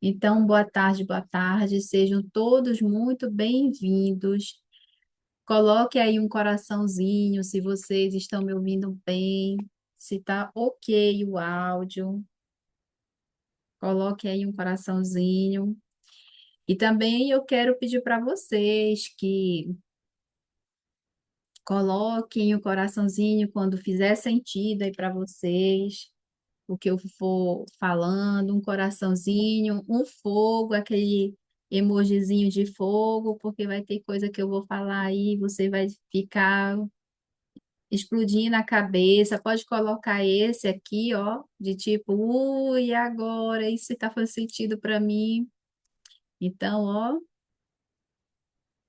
Então, boa tarde, sejam todos muito bem-vindos. Coloque aí um coraçãozinho se vocês estão me ouvindo bem, se tá ok o áudio. Coloque aí um coraçãozinho. E também eu quero pedir para vocês que coloquem o coraçãozinho quando fizer sentido aí para vocês. O que eu for falando, um coraçãozinho, um fogo, aquele emojizinho de fogo, porque vai ter coisa que eu vou falar aí, você vai ficar explodindo a cabeça. Pode colocar esse aqui, ó, de tipo, ui, agora isso está fazendo sentido para mim. Então, ó,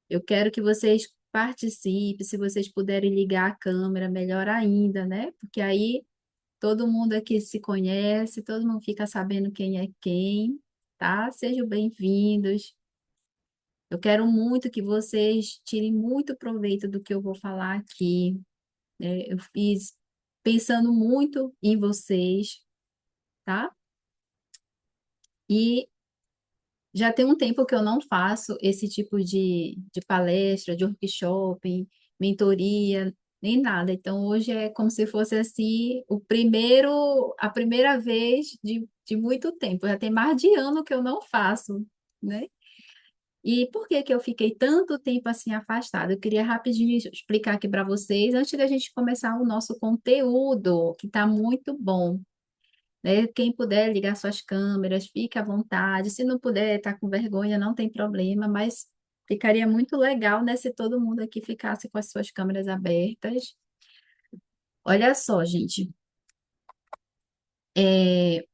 eu quero que vocês participem, se vocês puderem ligar a câmera, melhor ainda, né? Porque aí todo mundo aqui se conhece, todo mundo fica sabendo quem é quem, tá? Sejam bem-vindos. Eu quero muito que vocês tirem muito proveito do que eu vou falar aqui, né? Eu fiz pensando muito em vocês, tá? E já tem um tempo que eu não faço esse tipo de palestra, de workshop, mentoria, nem nada. Então, hoje é como se fosse assim, a primeira vez de muito tempo. Já tem mais de ano que eu não faço, né? E por que que eu fiquei tanto tempo assim afastada? Eu queria rapidinho explicar aqui para vocês, antes da gente começar o nosso conteúdo, que está muito bom, né? Quem puder ligar suas câmeras, fique à vontade. Se não puder, estar com vergonha, não tem problema, mas ficaria muito legal, né, se todo mundo aqui ficasse com as suas câmeras abertas. Olha só, gente, é,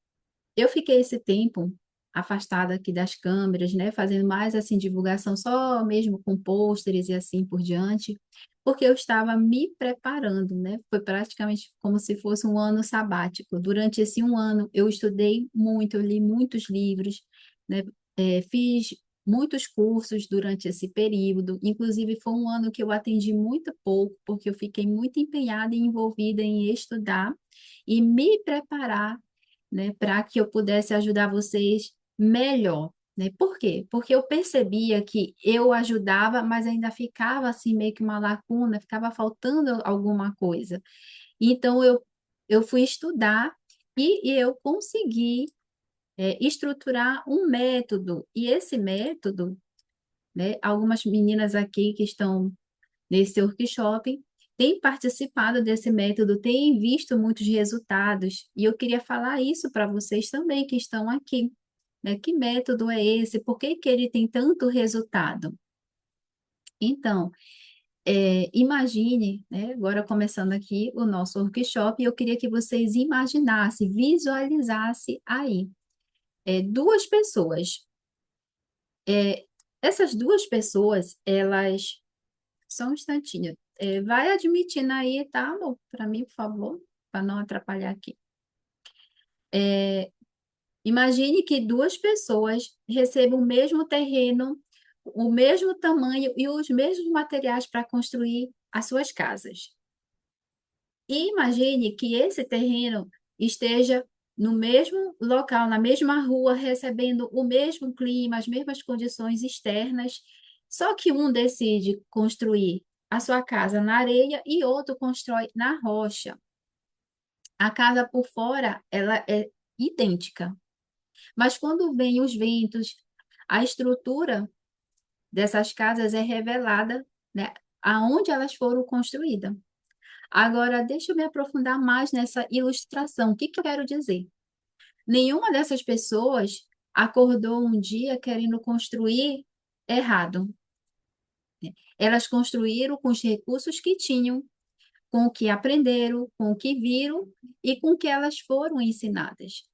eu fiquei esse tempo afastada aqui das câmeras, né, fazendo mais assim divulgação só mesmo com pôsteres e assim por diante, porque eu estava me preparando, né? Foi praticamente como se fosse um ano sabático. Durante esse um ano eu estudei muito, eu li muitos livros, né? Fiz muitos cursos durante esse período. Inclusive foi um ano que eu atendi muito pouco, porque eu fiquei muito empenhada e envolvida em estudar e me preparar, né, para que eu pudesse ajudar vocês melhor, né? Por quê? Porque eu percebia que eu ajudava, mas ainda ficava assim meio que uma lacuna, ficava faltando alguma coisa. Então eu fui estudar e eu consegui estruturar um método. E esse método, né, algumas meninas aqui que estão nesse workshop têm participado desse método, têm visto muitos resultados, e eu queria falar isso para vocês também que estão aqui, né? Que método é esse? Por que que ele tem tanto resultado? Então, imagine, né? Agora começando aqui o nosso workshop, eu queria que vocês imaginassem, visualizassem aí, duas pessoas. É, essas duas pessoas, elas só um instantinho. Vai admitindo aí, tá, amor? Para mim, por favor, para não atrapalhar aqui. Imagine que duas pessoas recebam o mesmo terreno, o mesmo tamanho e os mesmos materiais para construir as suas casas. E imagine que esse terreno esteja no mesmo local, na mesma rua, recebendo o mesmo clima, as mesmas condições externas, só que um decide construir a sua casa na areia e outro constrói na rocha. A casa por fora, ela é idêntica, mas quando vêm os ventos, a estrutura dessas casas é revelada, né, aonde elas foram construídas. Agora, deixa eu me aprofundar mais nessa ilustração. O que que eu quero dizer? Nenhuma dessas pessoas acordou um dia querendo construir errado. Elas construíram com os recursos que tinham, com o que aprenderam, com o que viram e com o que elas foram ensinadas.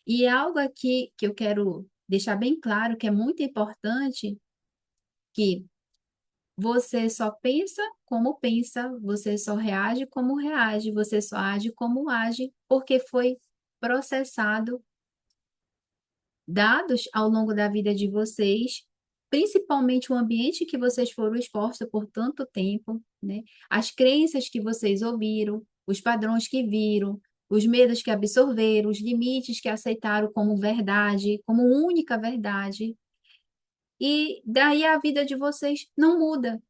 E algo aqui que eu quero deixar bem claro, que é muito importante, que você só pensa, você só reage como reage, você só age como age, porque foi processado dados ao longo da vida de vocês, principalmente o ambiente que vocês foram expostos por tanto tempo, né? As crenças que vocês ouviram, os padrões que viram, os medos que absorveram, os limites que aceitaram como verdade, como única verdade. E daí a vida de vocês não muda.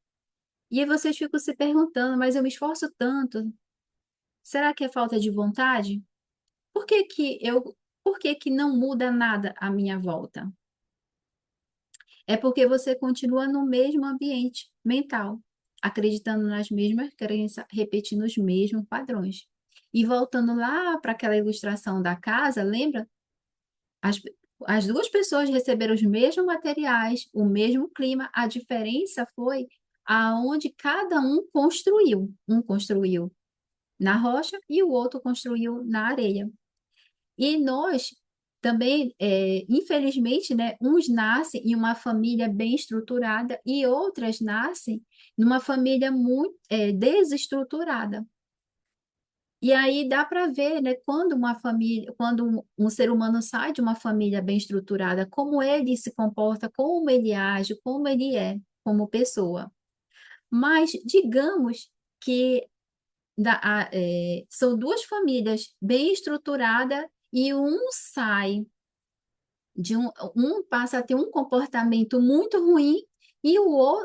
E aí vocês ficam se perguntando, mas eu me esforço tanto, será que é falta de vontade? Por que que eu, por que que não muda nada à minha volta? É porque você continua no mesmo ambiente mental, acreditando nas mesmas crenças, repetindo os mesmos padrões. E voltando lá para aquela ilustração da casa, lembra? As, as duas pessoas receberam os mesmos materiais, o mesmo clima, a diferença foi aonde cada um construiu. Um construiu na rocha e o outro construiu na areia. E nós também, infelizmente, né, uns nascem em uma família bem estruturada e outras nascem numa família muito, desestruturada. E aí dá para ver, né, quando uma família, quando um ser humano sai de uma família bem estruturada, como ele se comporta, como ele age, como ele é como pessoa. Mas digamos que são duas famílias bem estruturadas e um sai um passa a ter um comportamento muito ruim e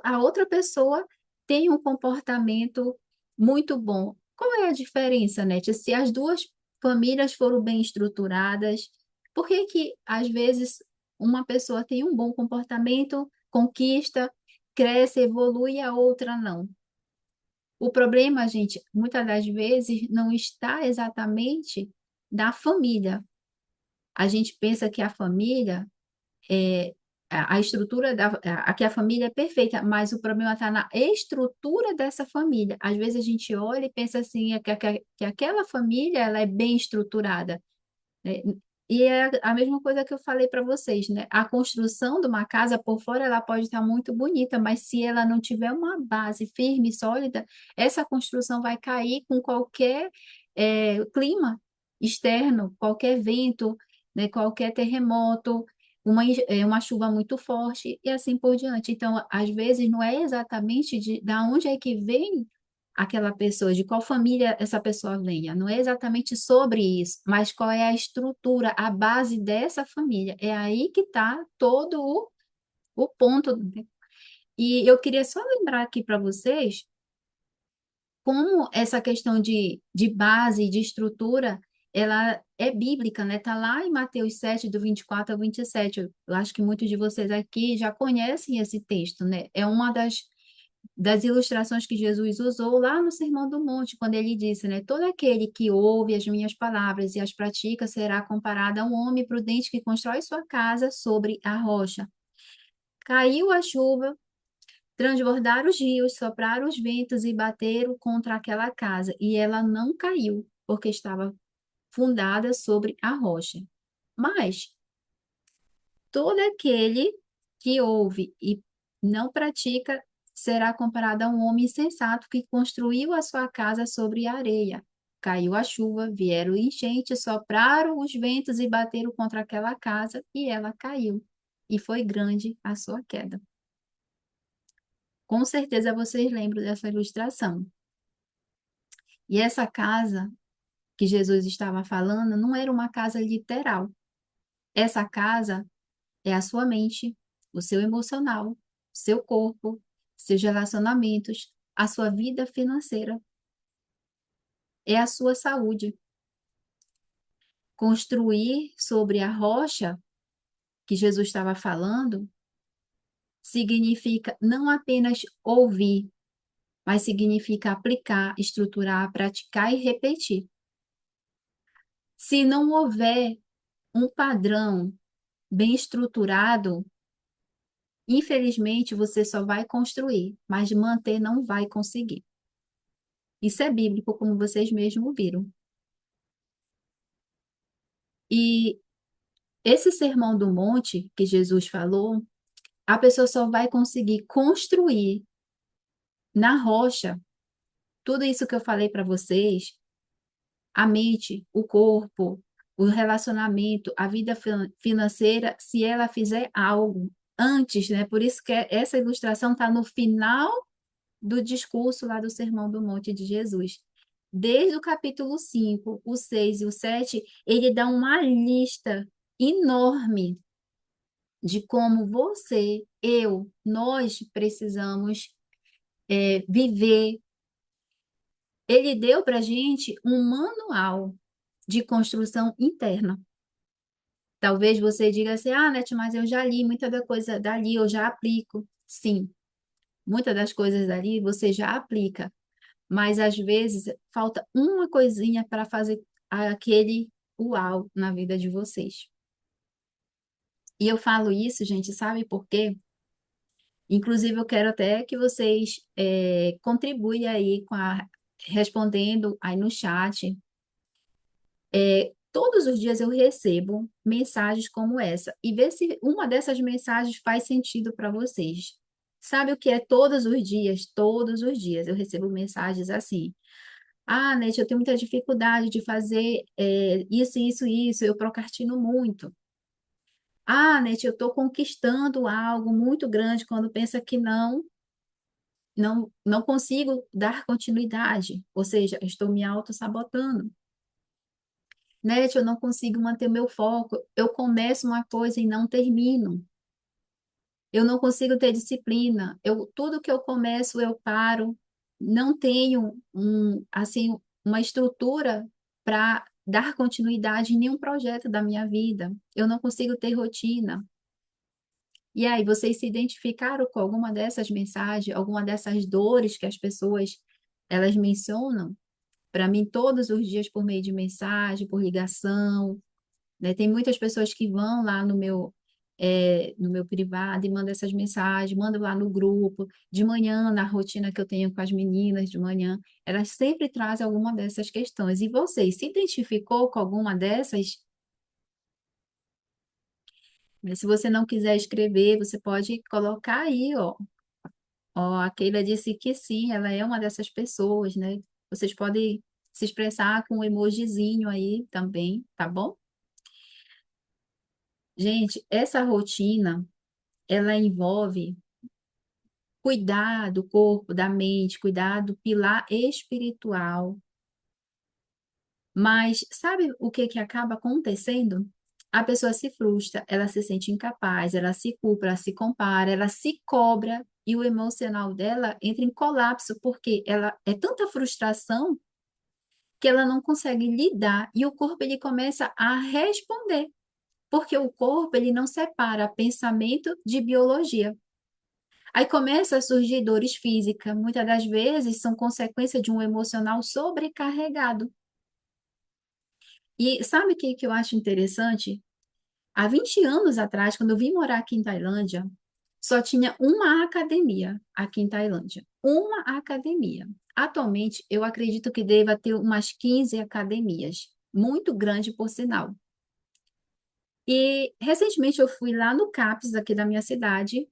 a outra pessoa tem um comportamento muito bom. Qual é a diferença, Net? Se as duas famílias foram bem estruturadas, por que que às vezes uma pessoa tem um bom comportamento, conquista, cresce, evolui e a outra não? O problema, gente, muitas das vezes não está exatamente na família. A gente pensa que a família é, a estrutura aqui a família é perfeita, mas o problema está na estrutura dessa família. Às vezes a gente olha e pensa assim, que aquela família ela é bem estruturada, né? E é a mesma coisa que eu falei para vocês, né? A construção de uma casa por fora ela pode estar muito bonita, mas se ela não tiver uma base firme e sólida, essa construção vai cair com qualquer clima externo, qualquer vento, né? Qualquer terremoto, uma chuva muito forte e assim por diante. Então, às vezes não é exatamente da onde é que vem aquela pessoa, de qual família essa pessoa venha. Não é exatamente sobre isso, mas qual é a estrutura, a base dessa família. É aí que está todo o ponto. E eu queria só lembrar aqui para vocês como essa questão de base, de estrutura, ela é bíblica, né? Está lá em Mateus 7, do 24 ao 27. Eu acho que muitos de vocês aqui já conhecem esse texto, né? É uma das ilustrações que Jesus usou lá no Sermão do Monte, quando ele disse, né? Todo aquele que ouve as minhas palavras e as pratica será comparado a um homem prudente que constrói sua casa sobre a rocha. Caiu a chuva, transbordaram os rios, sopraram os ventos e bateram contra aquela casa, e ela não caiu, porque estava fundada sobre a rocha. Mas todo aquele que ouve e não pratica será comparado a um homem insensato que construiu a sua casa sobre a areia. Caiu a chuva, vieram enchentes, sopraram os ventos e bateram contra aquela casa, e ela caiu. E foi grande a sua queda. Com certeza vocês lembram dessa ilustração. E essa casa que Jesus estava falando não era uma casa literal. Essa casa é a sua mente, o seu emocional, seu corpo, seus relacionamentos, a sua vida financeira, é a sua saúde. Construir sobre a rocha que Jesus estava falando significa não apenas ouvir, mas significa aplicar, estruturar, praticar e repetir. Se não houver um padrão bem estruturado, infelizmente você só vai construir, mas manter não vai conseguir. Isso é bíblico, como vocês mesmos viram. E esse sermão do monte que Jesus falou, a pessoa só vai conseguir construir na rocha tudo isso que eu falei para vocês, a mente, o corpo, o relacionamento, a vida financeira, se ela fizer algo antes, né? Por isso que essa ilustração está no final do discurso lá do Sermão do Monte de Jesus. desde o capítulo 5, o 6 e o 7, ele dá uma lista enorme de como você, eu, nós precisamos viver. Ele deu para a gente um manual de construção interna. Talvez você diga assim, ah, Net, mas eu já li muita da coisa dali, eu já aplico. Sim, muitas das coisas dali você já aplica, mas às vezes falta uma coisinha para fazer aquele uau na vida de vocês. E eu falo isso, gente, sabe por quê? Inclusive, eu quero até que vocês contribuem aí respondendo aí no chat. Todos os dias eu recebo mensagens como essa e ver se uma dessas mensagens faz sentido para vocês. Sabe o que é todos os dias? Todos os dias eu recebo mensagens assim. Ah, Nete, eu tenho muita dificuldade de fazer isso, isso, isso, eu procrastino muito. Ah, Nete, eu estou conquistando algo muito grande quando pensa que não consigo dar continuidade, ou seja, estou me auto-sabotando. Nete, eu não consigo manter meu foco, eu começo uma coisa e não termino. Eu não consigo ter disciplina. Tudo que eu começo, eu paro. Não tenho assim, uma estrutura para dar continuidade em nenhum projeto da minha vida. Eu não consigo ter rotina. E aí, vocês se identificaram com alguma dessas mensagens, alguma dessas dores que as pessoas elas mencionam? Para mim, todos os dias por meio de mensagem, por ligação, né? Tem muitas pessoas que vão lá no meu privado e mandam essas mensagens, mandam lá no grupo, de manhã, na rotina que eu tenho com as meninas de manhã, elas sempre trazem alguma dessas questões. E você, se identificou com alguma dessas? Se você não quiser escrever, você pode colocar aí, ó. Ó, a Keila disse que sim, ela é uma dessas pessoas, né? Vocês podem se expressar com um emojizinho aí também, tá bom? Gente, essa rotina, ela envolve cuidar do corpo, da mente, cuidar do pilar espiritual. Mas sabe o que que acaba acontecendo? A pessoa se frustra, ela se sente incapaz, ela se culpa, ela se compara, ela se cobra e o emocional dela entra em colapso porque ela é tanta frustração que ela não consegue lidar e o corpo ele começa a responder, porque o corpo ele não separa pensamento de biologia. Aí começa a surgir dores físicas, muitas das vezes são consequência de um emocional sobrecarregado. E sabe o que, que eu acho interessante? Há 20 anos atrás, quando eu vim morar aqui em Tailândia, só tinha uma academia aqui em Tailândia. Uma academia. Atualmente, eu acredito que deva ter umas 15 academias. Muito grande, por sinal. E recentemente eu fui lá no CAPS aqui da minha cidade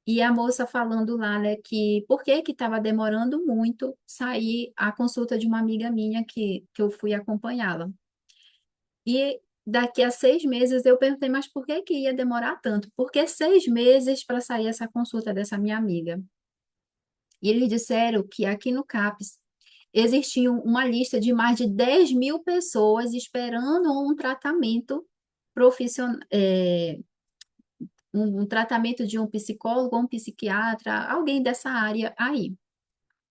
e a moça falando lá, né, que por que que estava demorando muito sair a consulta de uma amiga minha que eu fui acompanhá-la. E daqui a 6 meses eu perguntei, mas por que que ia demorar tanto? Porque 6 meses para sair essa consulta dessa minha amiga. E eles disseram que aqui no CAPS existia uma lista de mais de 10 mil pessoas esperando um tratamento profissional, um tratamento de um psicólogo, um psiquiatra, alguém dessa área aí.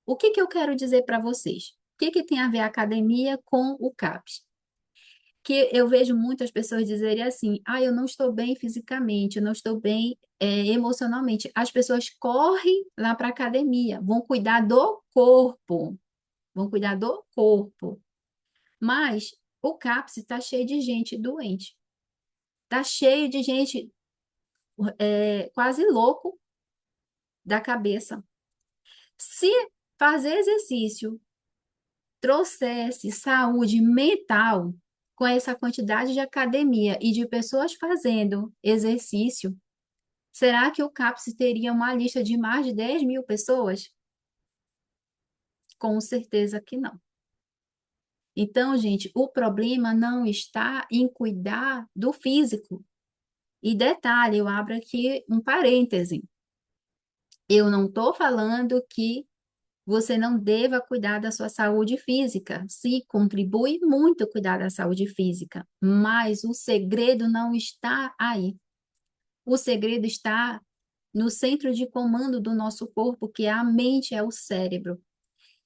O que que eu quero dizer para vocês? O que que tem a ver a academia com o CAPS? Que eu vejo muitas pessoas dizerem assim, ah, eu não estou bem fisicamente, eu não estou bem emocionalmente. As pessoas correm lá para a academia, vão cuidar do corpo, vão cuidar do corpo. Mas o CAPS está cheio de gente doente, está cheio de gente quase louco da cabeça. Se fazer exercício trouxesse saúde mental com essa quantidade de academia e de pessoas fazendo exercício, será que o CAPS teria uma lista de mais de 10 mil pessoas? Com certeza que não. Então, gente, o problema não está em cuidar do físico. E detalhe, eu abro aqui um parêntese. Eu não estou falando que você não deva cuidar da sua saúde física. Sim, contribui muito cuidar da saúde física, mas o segredo não está aí. O segredo está no centro de comando do nosso corpo, que é a mente, é o cérebro.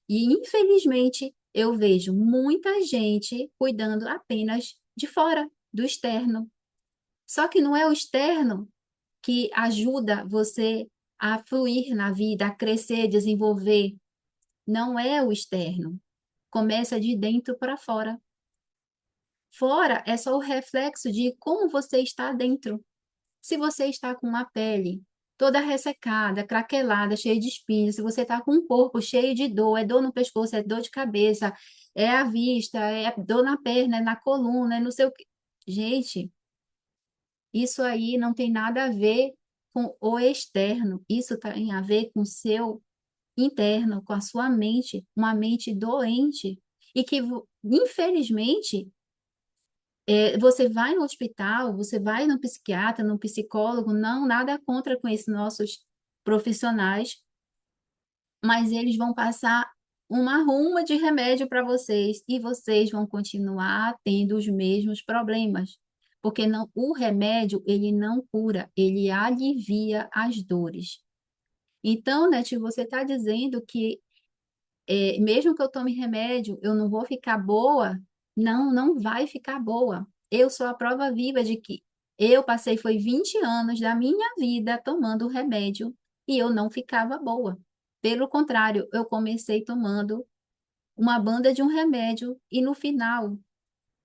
E, infelizmente, eu vejo muita gente cuidando apenas de fora, do externo. Só que não é o externo que ajuda você a fluir na vida, a crescer, desenvolver. Não é o externo. Começa de dentro para fora. Fora é só o reflexo de como você está dentro. Se você está com uma pele toda ressecada, craquelada, cheia de espinhos, se você está com um corpo cheio de dor, é dor no pescoço, é dor de cabeça, é a vista, é dor na perna, é na coluna, é no seu... Gente, isso aí não tem nada a ver com o externo, isso tem a ver com o seu interno, com a sua mente, uma mente doente. E que, infelizmente, você vai no hospital, você vai no psiquiatra, no psicólogo, não, nada contra com esses nossos profissionais, mas eles vão passar uma ruma de remédio para vocês e vocês vão continuar tendo os mesmos problemas. Porque não, o remédio, ele não cura, ele alivia as dores. Então, Nath, você está dizendo que mesmo que eu tome remédio, eu não vou ficar boa? Não, não vai ficar boa. Eu sou a prova viva de que eu passei foi 20 anos da minha vida tomando remédio e eu não ficava boa. Pelo contrário, eu comecei tomando uma banda de um remédio e no final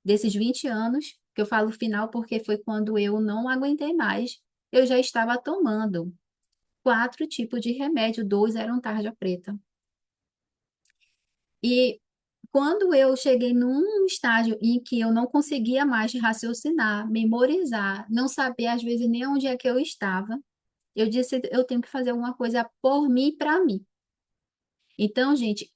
desses 20 anos, que eu falo final porque foi quando eu não aguentei mais, eu já estava tomando 4 tipos de remédio, 2 eram tarja preta. E quando eu cheguei num estágio em que eu não conseguia mais raciocinar, memorizar, não saber às vezes nem onde é que eu estava, eu disse, eu tenho que fazer alguma coisa por mim e para mim. Então, gente,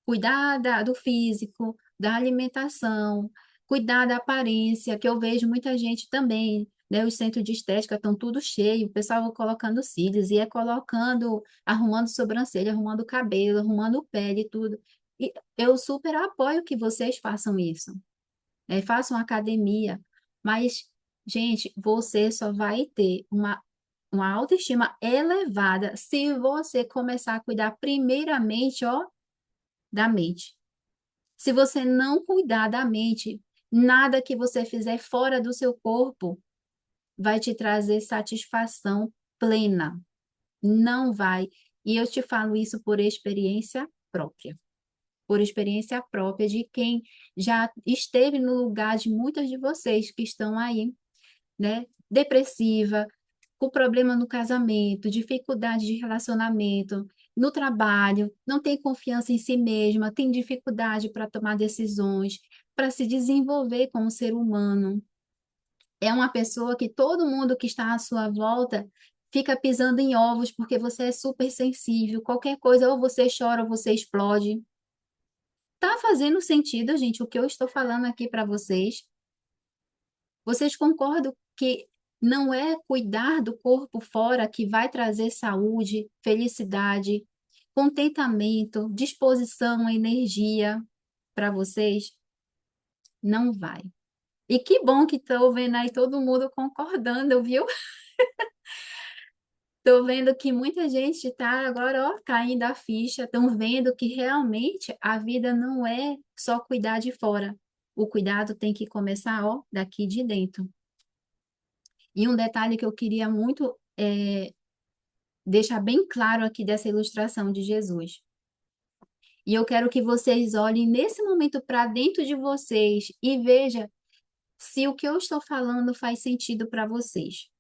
cuidar do físico, da alimentação, cuidar da aparência, que eu vejo muita gente também, né? Os centros de estética estão tudo cheio, o pessoal vai colocando cílios e é colocando, arrumando sobrancelha, arrumando cabelo, arrumando pele, tudo. E eu super apoio que vocês façam isso, né? Façam academia, mas, gente, você só vai ter uma autoestima elevada se você começar a cuidar primeiramente, ó, da mente. Se você não cuidar da mente, nada que você fizer fora do seu corpo vai te trazer satisfação plena. Não vai. E eu te falo isso por experiência própria. Por experiência própria de quem já esteve no lugar de muitas de vocês que estão aí, né? Depressiva, com problema no casamento, dificuldade de relacionamento, no trabalho, não tem confiança em si mesma, tem dificuldade para tomar decisões, para se desenvolver como ser humano. É uma pessoa que todo mundo que está à sua volta fica pisando em ovos porque você é super sensível, qualquer coisa, ou você chora ou você explode. Tá fazendo sentido, gente, o que eu estou falando aqui para vocês? Vocês concordam que não é cuidar do corpo fora que vai trazer saúde, felicidade, contentamento, disposição, energia para vocês? Não vai. E que bom que estou vendo aí todo mundo concordando, viu? Estou vendo que muita gente está agora, ó, caindo a ficha, estão vendo que realmente a vida não é só cuidar de fora. O cuidado tem que começar, ó, daqui de dentro. E um detalhe que eu queria muito deixar bem claro aqui dessa ilustração de Jesus. E eu quero que vocês olhem nesse momento para dentro de vocês e veja se o que eu estou falando faz sentido para vocês.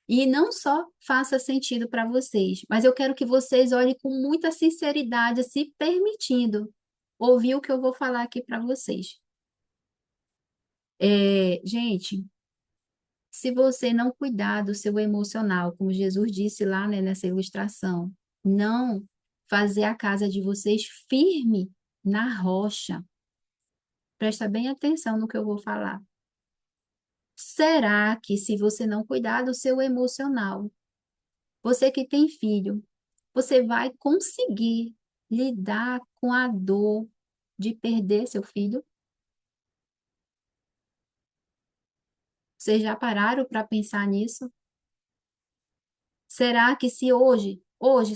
E não só faça sentido para vocês, mas eu quero que vocês olhem com muita sinceridade, se permitindo ouvir o que eu vou falar aqui para vocês. Gente, se você não cuidar do seu emocional, como Jesus disse lá, né, nessa ilustração, não fazer a casa de vocês firme na rocha. Presta bem atenção no que eu vou falar. Será que se você não cuidar do seu emocional, você que tem filho, Você vai conseguir lidar com a dor de perder seu filho? Vocês já pararam para pensar nisso? Será que se hoje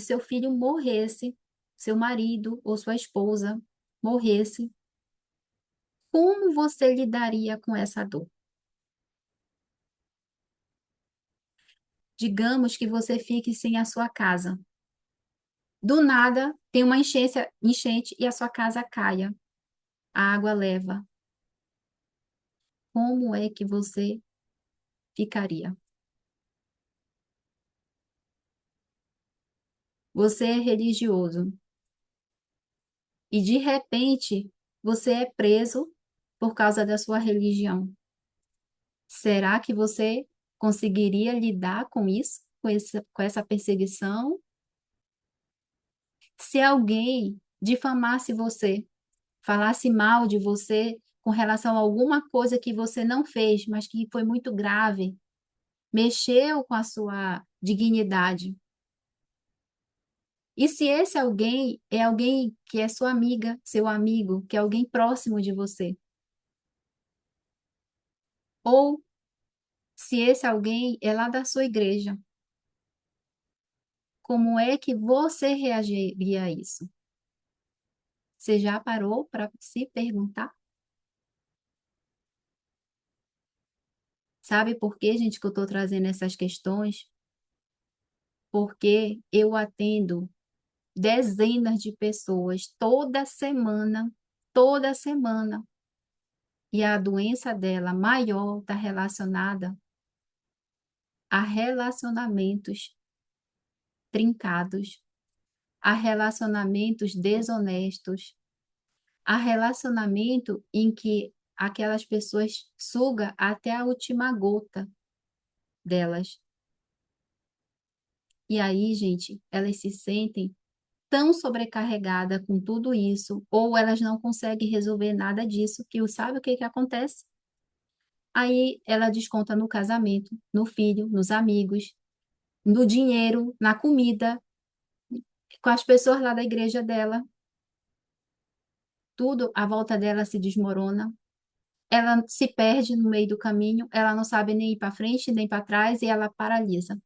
seu filho morresse, seu marido ou sua esposa morresse, como você lidaria com essa dor? Digamos que você fique sem a sua casa. Do nada, tem uma enchente e a sua casa caia. A água leva. Como é que você ficaria? Você é religioso e de repente você é preso por causa da sua religião. Será que você conseguiria lidar com isso, com essa perseguição? Se alguém difamasse você, falasse mal de você com relação a alguma coisa que você não fez, mas que foi muito grave, mexeu com a sua dignidade. E se esse alguém é alguém que é sua amiga, seu amigo, que é alguém próximo de você? Ou se esse alguém é lá da sua igreja, como é que você reagiria a isso? Você já parou para se perguntar? Sabe por que, gente, que eu estou trazendo essas questões? Porque eu atendo dezenas de pessoas toda semana, e a doença dela maior está relacionada a relacionamentos trincados, a relacionamentos desonestos, a relacionamento em que aquelas pessoas sugam até a última gota delas. E aí, gente, elas se sentem tão sobrecarregadas com tudo isso, ou elas não conseguem resolver nada disso, que sabe o que que acontece? Aí ela desconta no casamento, no filho, nos amigos, no dinheiro, na comida, com as pessoas lá da igreja dela. Tudo à volta dela se desmorona. Ela se perde no meio do caminho, ela não sabe nem ir para frente, nem para trás e ela paralisa.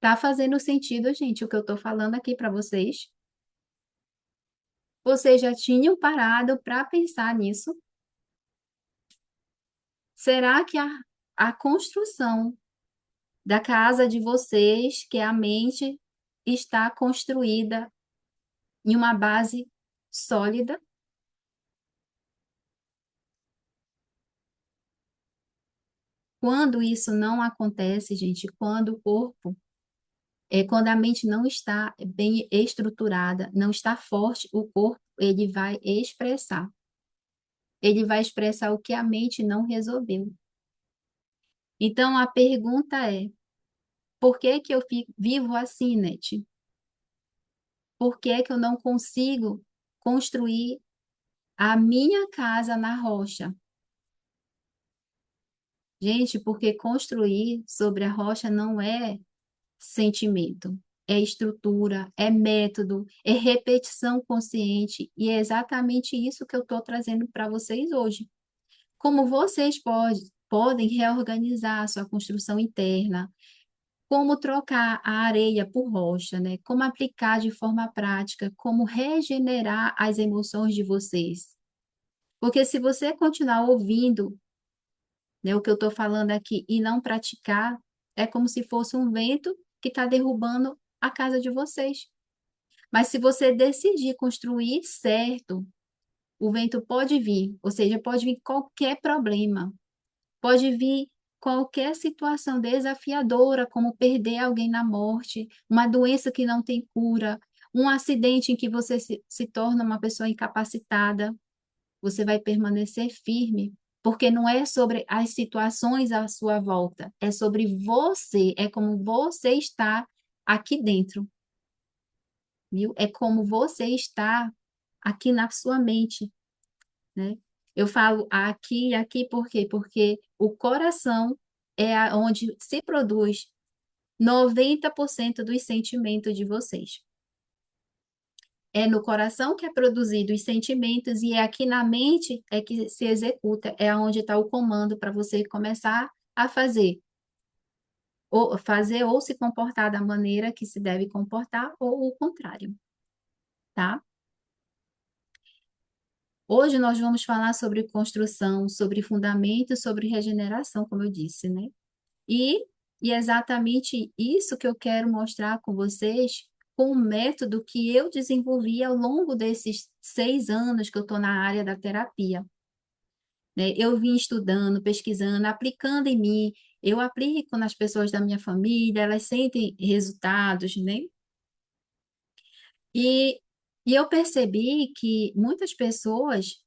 Tá fazendo sentido, gente, o que eu tô falando aqui para vocês? Vocês já tinham parado para pensar nisso? Será que a construção da casa de vocês, que é a mente, está construída em uma base sólida? Quando isso não acontece, gente, quando a mente não está bem estruturada, não está forte, o corpo, ele vai expressar. Ele vai expressar o que a mente não resolveu. Então, a pergunta é, por que que eu vivo assim, Nete? Por que que eu não consigo construir a minha casa na rocha? Gente, porque construir sobre a rocha não é sentimento, é estrutura, é método, é repetição consciente, e é exatamente isso que eu estou trazendo para vocês hoje. Como vocês podem reorganizar a sua construção interna, como trocar a areia por rocha, né? Como aplicar de forma prática, como regenerar as emoções de vocês. Porque se você continuar ouvindo, né, o que eu estou falando aqui e não praticar, é como se fosse um vento que está derrubando a casa de vocês. Mas se você decidir construir certo, o vento pode vir, ou seja, pode vir qualquer problema, pode vir qualquer situação desafiadora, como perder alguém na morte, uma doença que não tem cura, um acidente em que você se torna uma pessoa incapacitada. Você vai permanecer firme, porque não é sobre as situações à sua volta, é sobre você, é como você está aqui dentro, viu? É como você está aqui na sua mente, né? Eu falo aqui e aqui por quê? Porque o coração é onde se produz 90% dos sentimentos de vocês. É no coração que é produzido os sentimentos e é aqui na mente é que se executa, é onde está o comando para você começar a fazer ou se comportar da maneira que se deve comportar ou o contrário, tá? Hoje nós vamos falar sobre construção, sobre fundamento, sobre regeneração, como eu disse, né? E, e é exatamente isso que eu quero mostrar com vocês, com o método que eu desenvolvi ao longo desses 6 anos que eu estou na área da terapia, né? Eu vim estudando, pesquisando, aplicando em mim, eu aplico nas pessoas da minha família, elas sentem resultados, né? E, e eu percebi que muitas pessoas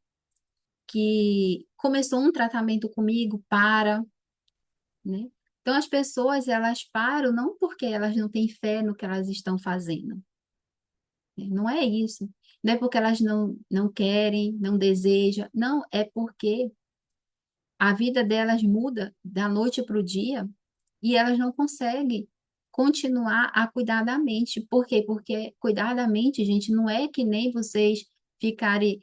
que começou um tratamento comigo né? Então as pessoas elas param não porque elas não têm fé no que elas estão fazendo, né? Não é isso. Não é porque elas não querem, não desejam, não, é porque a vida delas muda da noite para o dia e elas não conseguem continuar a cuidar da mente. Por quê? Porque cuidar da mente, gente, não é que nem vocês ficarem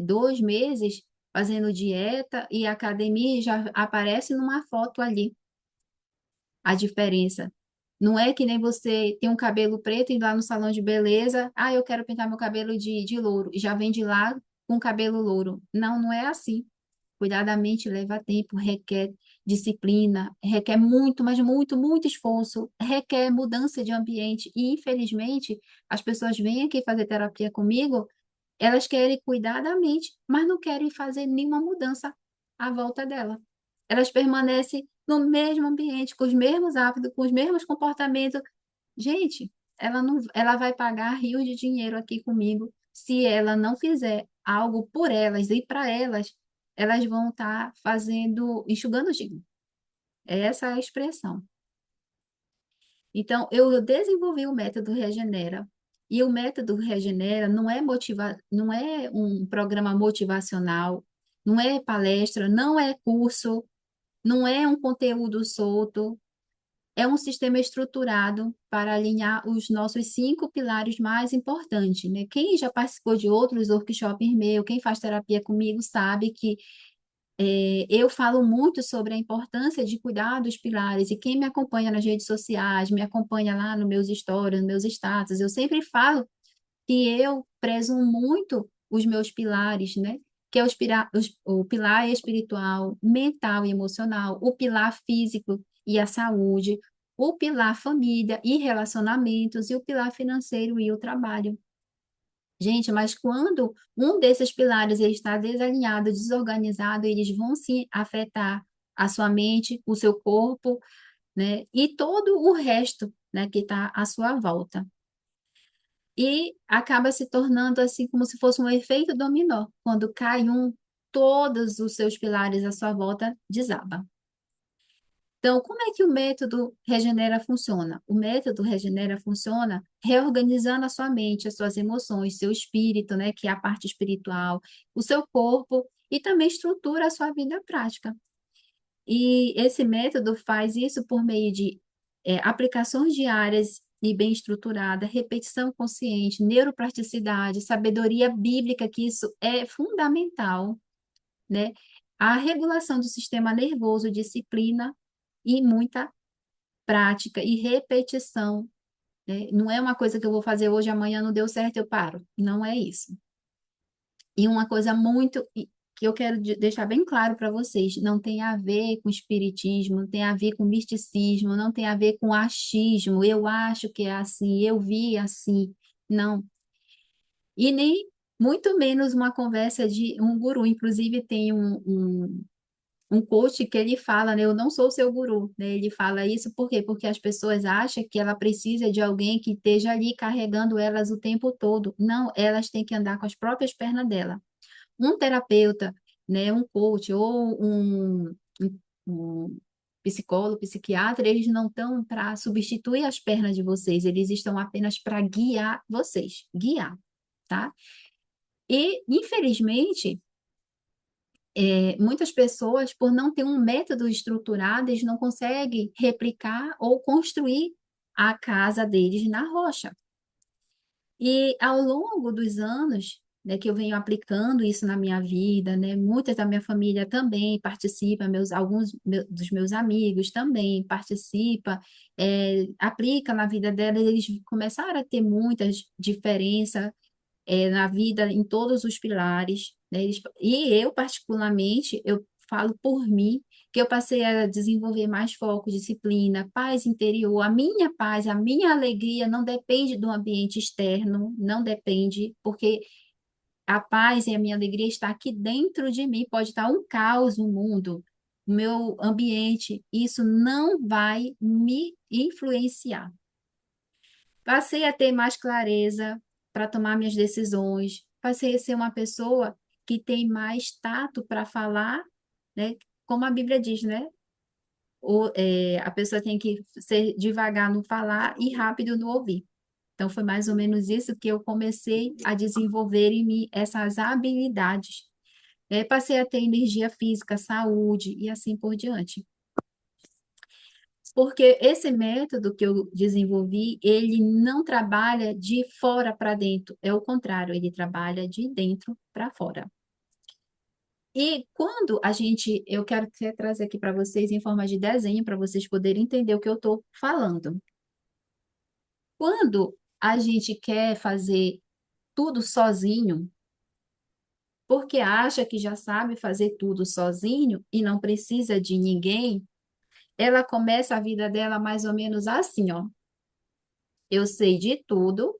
2 meses fazendo dieta e academia e já aparece numa foto ali a diferença. Não é que nem você tem um cabelo preto e ir lá no salão de beleza, ah, eu quero pintar meu cabelo de louro, e já vem de lá com cabelo louro. Não, não é assim. Cuidar da mente leva tempo, requer disciplina, requer muito, mas muito, muito esforço, requer mudança de ambiente. E, infelizmente, as pessoas vêm aqui fazer terapia comigo, elas querem cuidar da mente, mas não querem fazer nenhuma mudança à volta dela. Elas permanecem no mesmo ambiente, com os mesmos hábitos, com os mesmos comportamentos. Gente, ela não, ela vai pagar rios de dinheiro aqui comigo. Se ela não fizer algo por elas e para elas, elas vão estar fazendo, enxugando gelo. É essa a expressão. Então, eu desenvolvi o método Regenera. E o método Regenera não é um programa motivacional, não é palestra, não é curso, não é um conteúdo solto, é um sistema estruturado para alinhar os nossos 5 pilares mais importantes, né? Quem já participou de outros workshops meus, quem faz terapia comigo, sabe que eu falo muito sobre a importância de cuidar dos pilares, e quem me acompanha nas redes sociais, me acompanha lá nos meus stories, nos meus status, eu sempre falo que eu prezo muito os meus pilares, né? Que é o pilar espiritual, mental e emocional, o pilar físico e a saúde, o pilar família e relacionamentos e o pilar financeiro e o trabalho. Gente, mas quando um desses pilares ele está desalinhado, desorganizado, eles vão sim afetar a sua mente, o seu corpo, né? E todo o resto, né, que está à sua volta. E acaba se tornando assim como se fosse um efeito dominó. Quando cai um, todos os seus pilares à sua volta desaba. Então, como é que o método Regenera funciona? O método Regenera funciona reorganizando a sua mente, as suas emoções, seu espírito, né, que é a parte espiritual, o seu corpo e também estrutura a sua vida prática. E esse método faz isso por meio de aplicações diárias e bem estruturada, repetição consciente, neuroplasticidade, sabedoria bíblica, que isso é fundamental, né? A regulação do sistema nervoso, disciplina e muita prática e repetição, né? Não é uma coisa que eu vou fazer hoje, amanhã não deu certo, eu paro. Não é isso. E uma coisa que eu quero deixar bem claro para vocês, não tem a ver com espiritismo, não tem a ver com misticismo, não tem a ver com achismo, eu acho que é assim, eu vi assim, não. E nem muito menos uma conversa de um guru, inclusive tem um coach que ele fala, né, eu não sou seu guru, né, ele fala isso por quê? Porque as pessoas acham que ela precisa de alguém que esteja ali carregando elas o tempo todo. Não, elas têm que andar com as próprias pernas dela. Um terapeuta, né, um coach ou um psicólogo, psiquiatra, eles não estão para substituir as pernas de vocês, eles estão apenas para guiar vocês, guiar, tá? E, infelizmente, Muitas pessoas, por não ter um método estruturado, eles não conseguem replicar ou construir a casa deles na rocha. E ao longo dos anos, né, que eu venho aplicando isso na minha vida, né, muitas da minha família também participa, dos meus amigos também participa, aplica na vida delas, eles começaram a ter muitas diferenças na vida em todos os pilares, né? E eu, particularmente, eu falo por mim, que eu passei a desenvolver mais foco, disciplina, paz interior. A minha paz, a minha alegria não depende do ambiente externo, não depende, porque a paz e a minha alegria está aqui dentro de mim. Pode estar um caos no mundo, no meu ambiente, isso não vai me influenciar. Passei a ter mais clareza para tomar minhas decisões. Passei a ser uma pessoa que tem mais tato para falar, né? Como a Bíblia diz, né? A pessoa tem que ser devagar no falar e rápido no ouvir. Então, foi mais ou menos isso que eu comecei a desenvolver em mim, essas habilidades. Passei a ter energia física, saúde e assim por diante. Porque esse método que eu desenvolvi, ele não trabalha de fora para dentro, é o contrário, ele trabalha de dentro para fora. E quando eu quero trazer aqui para vocês em forma de desenho, para vocês poderem entender o que eu estou falando. Quando a gente quer fazer tudo sozinho, porque acha que já sabe fazer tudo sozinho e não precisa de ninguém, ela começa a vida dela mais ou menos assim, ó. Eu sei de tudo,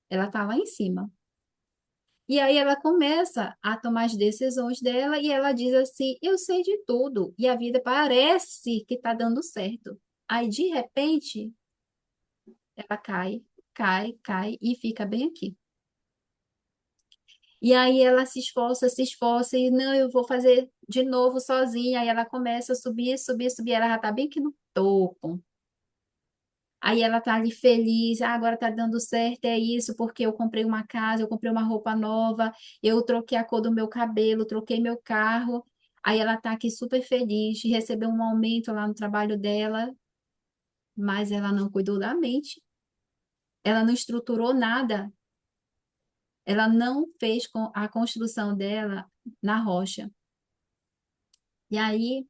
ela está lá em cima. E aí ela começa a tomar as decisões dela e ela diz assim: eu sei de tudo. E a vida parece que está dando certo. Aí, de repente, ela cai, cai, cai e fica bem aqui. E aí ela se esforça e não, eu vou fazer de novo sozinha. Aí ela começa a subir, subir, subir. Ela já está bem aqui no topo. Aí ela tá ali feliz, agora tá dando certo, é isso, porque eu comprei uma casa, eu comprei uma roupa nova, eu troquei a cor do meu cabelo, troquei meu carro. Aí ela tá aqui super feliz, recebeu um aumento lá no trabalho dela, mas ela não cuidou da mente, ela não estruturou nada, ela não fez a construção dela na rocha. E aí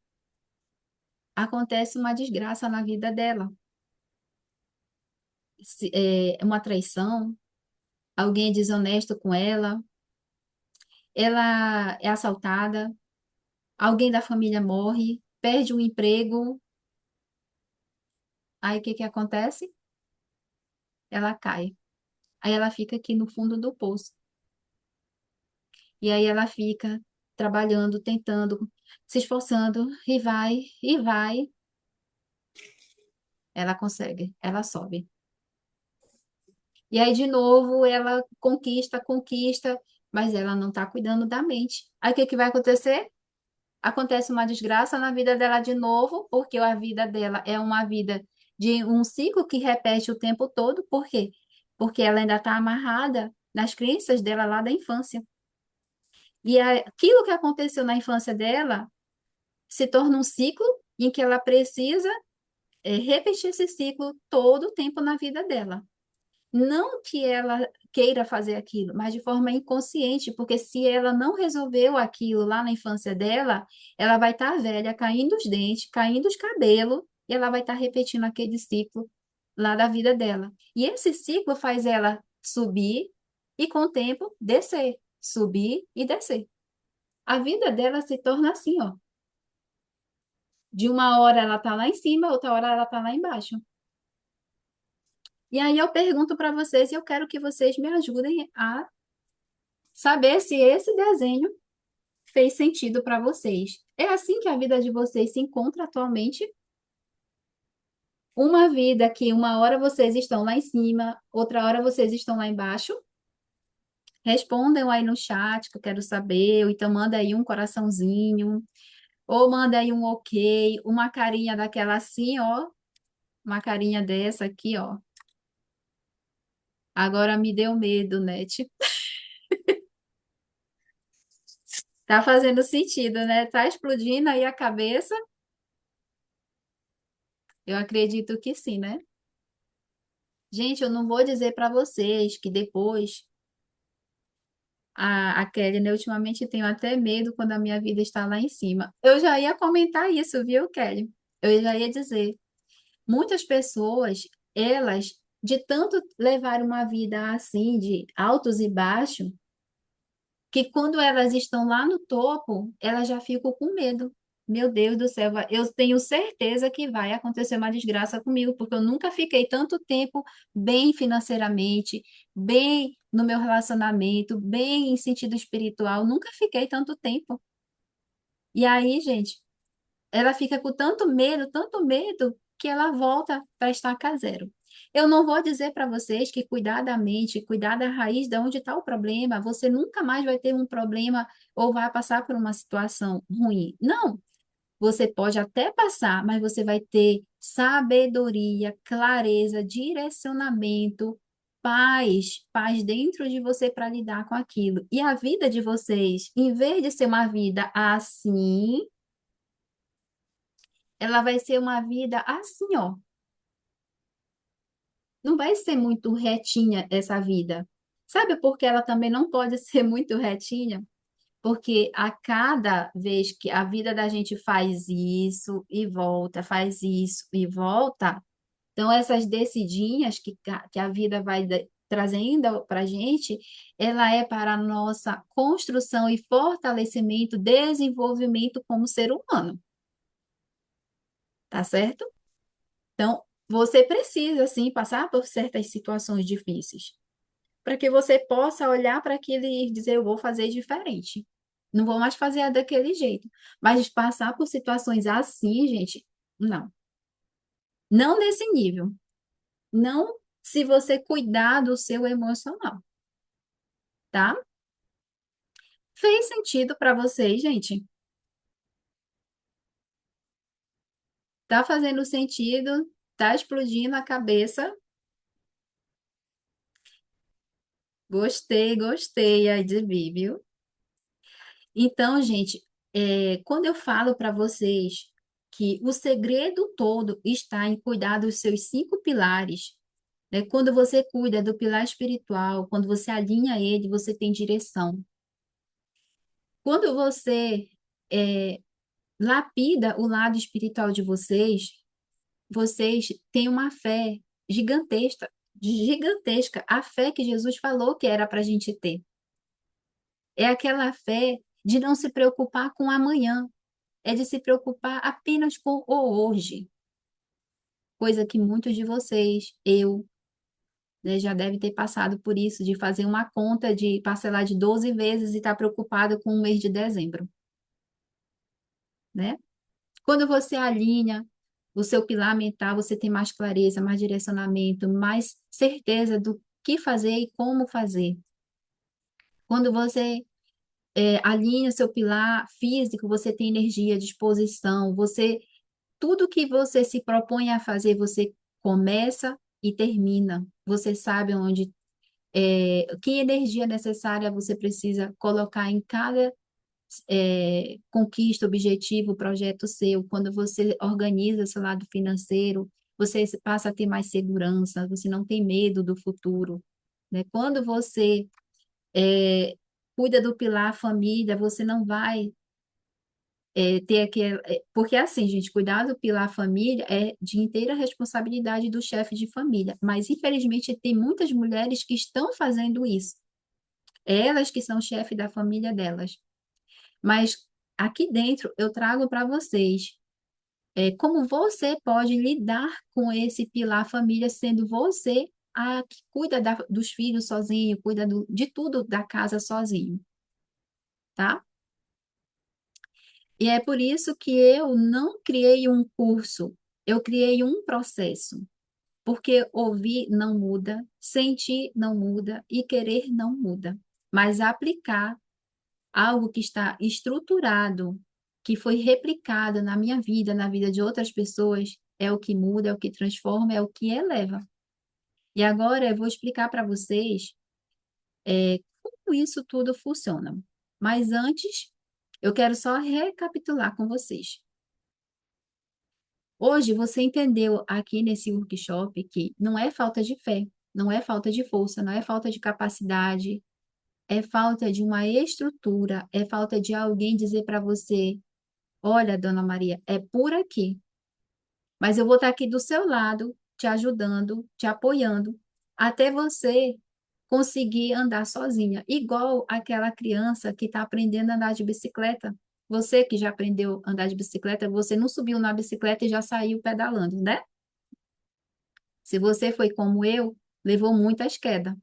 acontece uma desgraça na vida dela. Uma traição, alguém é desonesto com ela é assaltada, alguém da família morre, perde o emprego, aí o que que acontece? Ela cai. Aí ela fica aqui no fundo do poço. E aí ela fica trabalhando, tentando, se esforçando, e vai, ela consegue, ela sobe. E aí, de novo, ela conquista, conquista, mas ela não está cuidando da mente. Aí o que que vai acontecer? Acontece uma desgraça na vida dela de novo, porque a vida dela é uma vida de um ciclo que repete o tempo todo. Por quê? Porque ela ainda está amarrada nas crenças dela lá da infância. E aquilo que aconteceu na infância dela se torna um ciclo em que ela precisa repetir esse ciclo todo o tempo na vida dela. Não que ela queira fazer aquilo, mas de forma inconsciente, porque se ela não resolveu aquilo lá na infância dela, ela vai estar velha, caindo os dentes, caindo os cabelos, e ela vai estar repetindo aquele ciclo lá da vida dela. E esse ciclo faz ela subir e, com o tempo, descer, subir e descer. A vida dela se torna assim, ó. De uma hora ela tá lá em cima, outra hora ela tá lá embaixo. E aí eu pergunto para vocês, e eu quero que vocês me ajudem a saber se esse desenho fez sentido para vocês. É assim que a vida de vocês se encontra atualmente? Uma vida que uma hora vocês estão lá em cima, outra hora vocês estão lá embaixo? Respondam aí no chat que eu quero saber, ou então manda aí um coraçãozinho, ou manda aí um ok, uma carinha daquela assim, ó, uma carinha dessa aqui, ó. Agora me deu medo, né? Tipo, Tá fazendo sentido, né? Tá explodindo aí a cabeça? Eu acredito que sim, né? Gente, eu não vou dizer para vocês que depois a Kelly, né, ultimamente tenho até medo quando a minha vida está lá em cima. Eu já ia comentar isso, viu, Kelly? Eu já ia dizer. Muitas pessoas, elas, de tanto levar uma vida assim, de altos e baixos, que quando elas estão lá no topo, elas já ficam com medo. Meu Deus do céu, eu tenho certeza que vai acontecer uma desgraça comigo, porque eu nunca fiquei tanto tempo bem financeiramente, bem no meu relacionamento, bem em sentido espiritual, nunca fiquei tanto tempo. E aí, gente, ela fica com tanto medo, que ela volta para estaca zero. Eu não vou dizer para vocês que cuidar da mente, cuidar da raiz de onde está o problema, você nunca mais vai ter um problema ou vai passar por uma situação ruim. Não, você pode até passar, mas você vai ter sabedoria, clareza, direcionamento, paz dentro de você para lidar com aquilo. E a vida de vocês, em vez de ser uma vida assim, ela vai ser uma vida assim, ó. Não vai ser muito retinha essa vida. Sabe por que ela também não pode ser muito retinha? Porque a cada vez que a vida da gente faz isso e volta, faz isso e volta, então essas descidinhas que a vida vai trazendo para a gente, ela é para a nossa construção e fortalecimento, desenvolvimento como ser humano, tá certo? Então, você precisa, sim, passar por certas situações difíceis, para que você possa olhar para aquilo e dizer, eu vou fazer diferente. Não vou mais fazer daquele jeito. Mas passar por situações assim, gente, não. Não nesse nível. Não se você cuidar do seu emocional, tá? Fez sentido para vocês, gente? Tá fazendo sentido? Tá explodindo a cabeça? Gostei aí de vir, viu? Então, gente, quando eu falo para vocês que o segredo todo está em cuidar dos seus cinco pilares, né? Quando você cuida do pilar espiritual, quando você alinha ele, você tem direção. Quando você é, lapida o lado espiritual de vocês, vocês têm uma fé gigantesca, gigantesca, a fé que Jesus falou que era para a gente ter. É aquela fé de não se preocupar com amanhã, é de se preocupar apenas com o hoje, coisa que muitos de vocês, eu, né, já devem ter passado por isso, de fazer uma conta de parcelar de 12 vezes e estar preocupado com o mês de dezembro, né? Quando você alinha o seu pilar mental, você tem mais clareza, mais direcionamento, mais certeza do que fazer e como fazer. Quando você alinha o seu pilar físico, você tem energia, disposição, você tudo que você se propõe a fazer, você começa e termina. Você sabe onde, que energia necessária você precisa colocar em cada conquista, objetivo, projeto seu. Quando você organiza seu lado financeiro, você passa a ter mais segurança, você não tem medo do futuro, né? Quando você é, cuida do pilar família, você não vai ter aquele. Porque assim, gente, cuidar do pilar família é de inteira responsabilidade do chefe de família. Mas, infelizmente, tem muitas mulheres que estão fazendo isso. Elas que são chefe da família delas. Mas aqui dentro eu trago para vocês como você pode lidar com esse pilar família, sendo você a que cuida dos filhos sozinho, cuida de tudo da casa sozinho, tá? E é por isso que eu não criei um curso, eu criei um processo. Porque ouvir não muda, sentir não muda e querer não muda. Mas aplicar algo que está estruturado, que foi replicado na minha vida, na vida de outras pessoas, é o que muda, é o que transforma, é o que eleva. E agora eu vou explicar para vocês como isso tudo funciona. Mas antes, Eu quero só recapitular com vocês. Hoje você entendeu aqui nesse workshop que não é falta de fé, não é falta de força, não é falta de capacidade, é falta de uma estrutura, é falta de alguém dizer para você: olha, Dona Maria, é por aqui. Mas eu vou estar aqui do seu lado, te ajudando, te apoiando, até você conseguir andar sozinha. Igual aquela criança que está aprendendo a andar de bicicleta. Você que já aprendeu a andar de bicicleta, você não subiu na bicicleta e já saiu pedalando, né? Se você foi como eu, levou muitas quedas.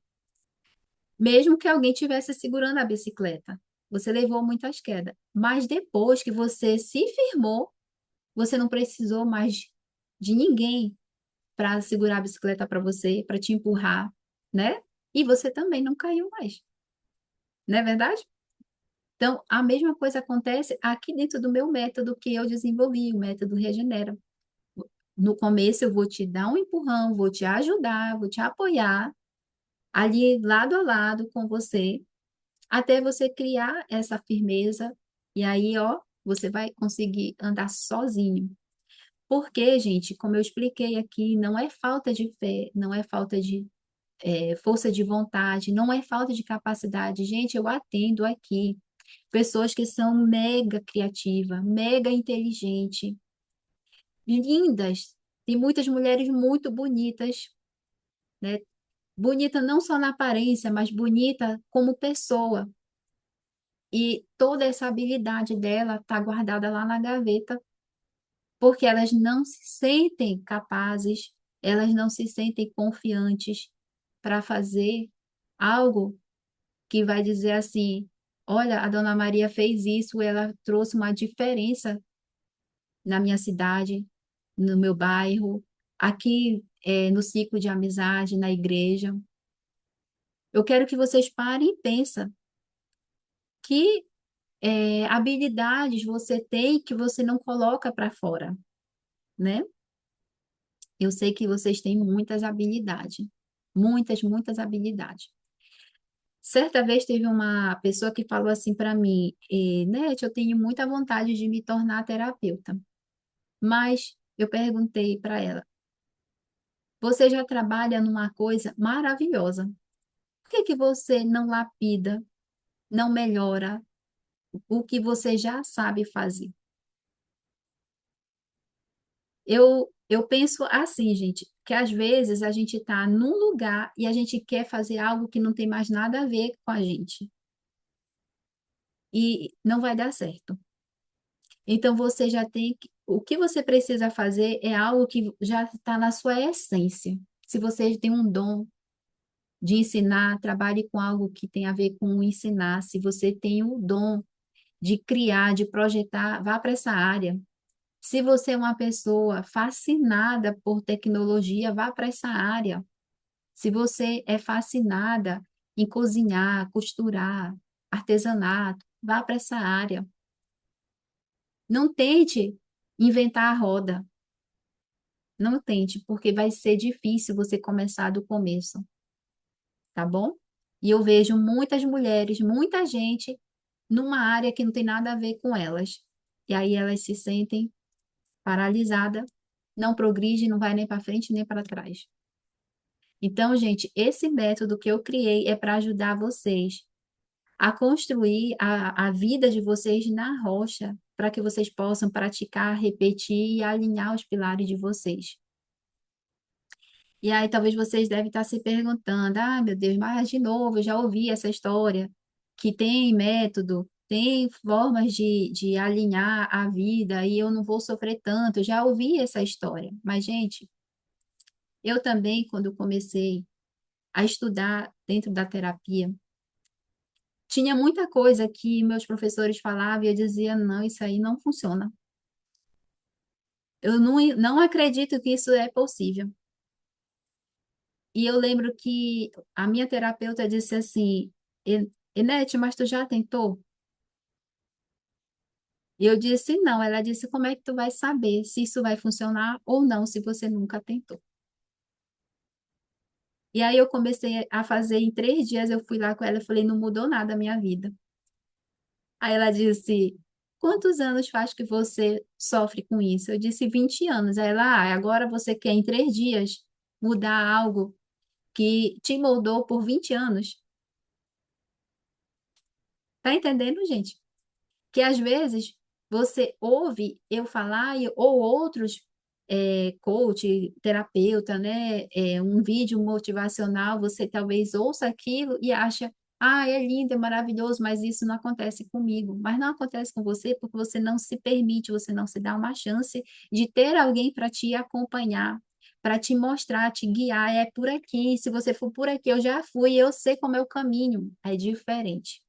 Mesmo que alguém tivesse segurando a bicicleta, você levou muitas quedas. Mas depois que você se firmou, você não precisou mais de ninguém para segurar a bicicleta para você, para te empurrar, né? E você também não caiu mais, não é verdade? Então, a mesma coisa acontece aqui dentro do meu método que eu desenvolvi, o método Regenera. No começo, eu vou te dar um empurrão, vou te ajudar, vou te apoiar, ali lado a lado com você, até você criar essa firmeza, e aí, ó, você vai conseguir andar sozinho. Porque, gente, como eu expliquei aqui, não é falta de fé, não é falta de força de vontade, não é falta de capacidade. Gente, eu atendo aqui pessoas que são mega criativas, mega inteligentes, lindas. Tem muitas mulheres muito bonitas, né? Bonita não só na aparência, mas bonita como pessoa. E toda essa habilidade dela está guardada lá na gaveta, porque elas não se sentem capazes, elas não se sentem confiantes para fazer algo que vai dizer assim: olha, a Dona Maria fez isso, ela trouxe uma diferença na minha cidade, no meu bairro, aqui no ciclo de amizade, na igreja. Eu quero que vocês parem e pensem que habilidades você tem que você não coloca para fora, né? Eu sei que vocês têm muitas habilidades, muitas habilidades. Certa vez teve uma pessoa que falou assim para mim, Nete, eu tenho muita vontade de me tornar terapeuta. Mas eu perguntei para ela, você já trabalha numa coisa maravilhosa. Por que que você não lapida, não melhora o que você já sabe fazer? Eu penso assim, gente, que às vezes a gente está num lugar e a gente quer fazer algo que não tem mais nada a ver com a gente. E não vai dar certo. Então você já tem que, o que você precisa fazer é algo que já está na sua essência. Se você tem um dom de ensinar, trabalhe com algo que tem a ver com ensinar. Se você tem o dom de criar, de projetar, vá para essa área. Se você é uma pessoa fascinada por tecnologia, vá para essa área. Se você é fascinada em cozinhar, costurar, artesanato, vá para essa área. Não tente inventar a roda. Não tente, porque vai ser difícil você começar do começo, tá bom? E eu vejo muitas mulheres, muita gente numa área que não tem nada a ver com elas. E aí elas se sentem paralisadas, não progride, não vai nem para frente nem para trás. Então, gente, esse método que eu criei é para ajudar vocês a construir a vida de vocês na rocha, para que vocês possam praticar, repetir e alinhar os pilares de vocês. E aí talvez vocês devem estar se perguntando, ah, meu Deus, mas de novo, eu já ouvi essa história, que tem método, tem formas de alinhar a vida e eu não vou sofrer tanto. Eu já ouvi essa história. Mas, gente, eu também, quando comecei a estudar dentro da terapia, tinha muita coisa que meus professores falavam e eu dizia, não, isso aí não funciona. Eu não acredito que isso é possível. E eu lembro que a minha terapeuta disse assim, Enete, mas tu já tentou? E eu disse, não. Ela disse, como é que tu vai saber se isso vai funcionar ou não, se você nunca tentou? E aí eu comecei a fazer em 3 dias, eu fui lá com ela e falei, não mudou nada a minha vida. Aí ela disse, quantos anos faz que você sofre com isso? Eu disse 20 anos. Aí ela, agora você quer em 3 dias mudar algo que te moldou por 20 anos? Tá entendendo, gente? Que às vezes você ouve eu falar ou outros coach, terapeuta, né, um vídeo motivacional, você talvez ouça aquilo e acha, é lindo, é maravilhoso, mas isso não acontece comigo. Mas não acontece com você porque você não se permite, você não se dá uma chance de ter alguém para te acompanhar, para te mostrar, te guiar. É por aqui, se você for por aqui, eu já fui, eu sei como é o caminho. É diferente.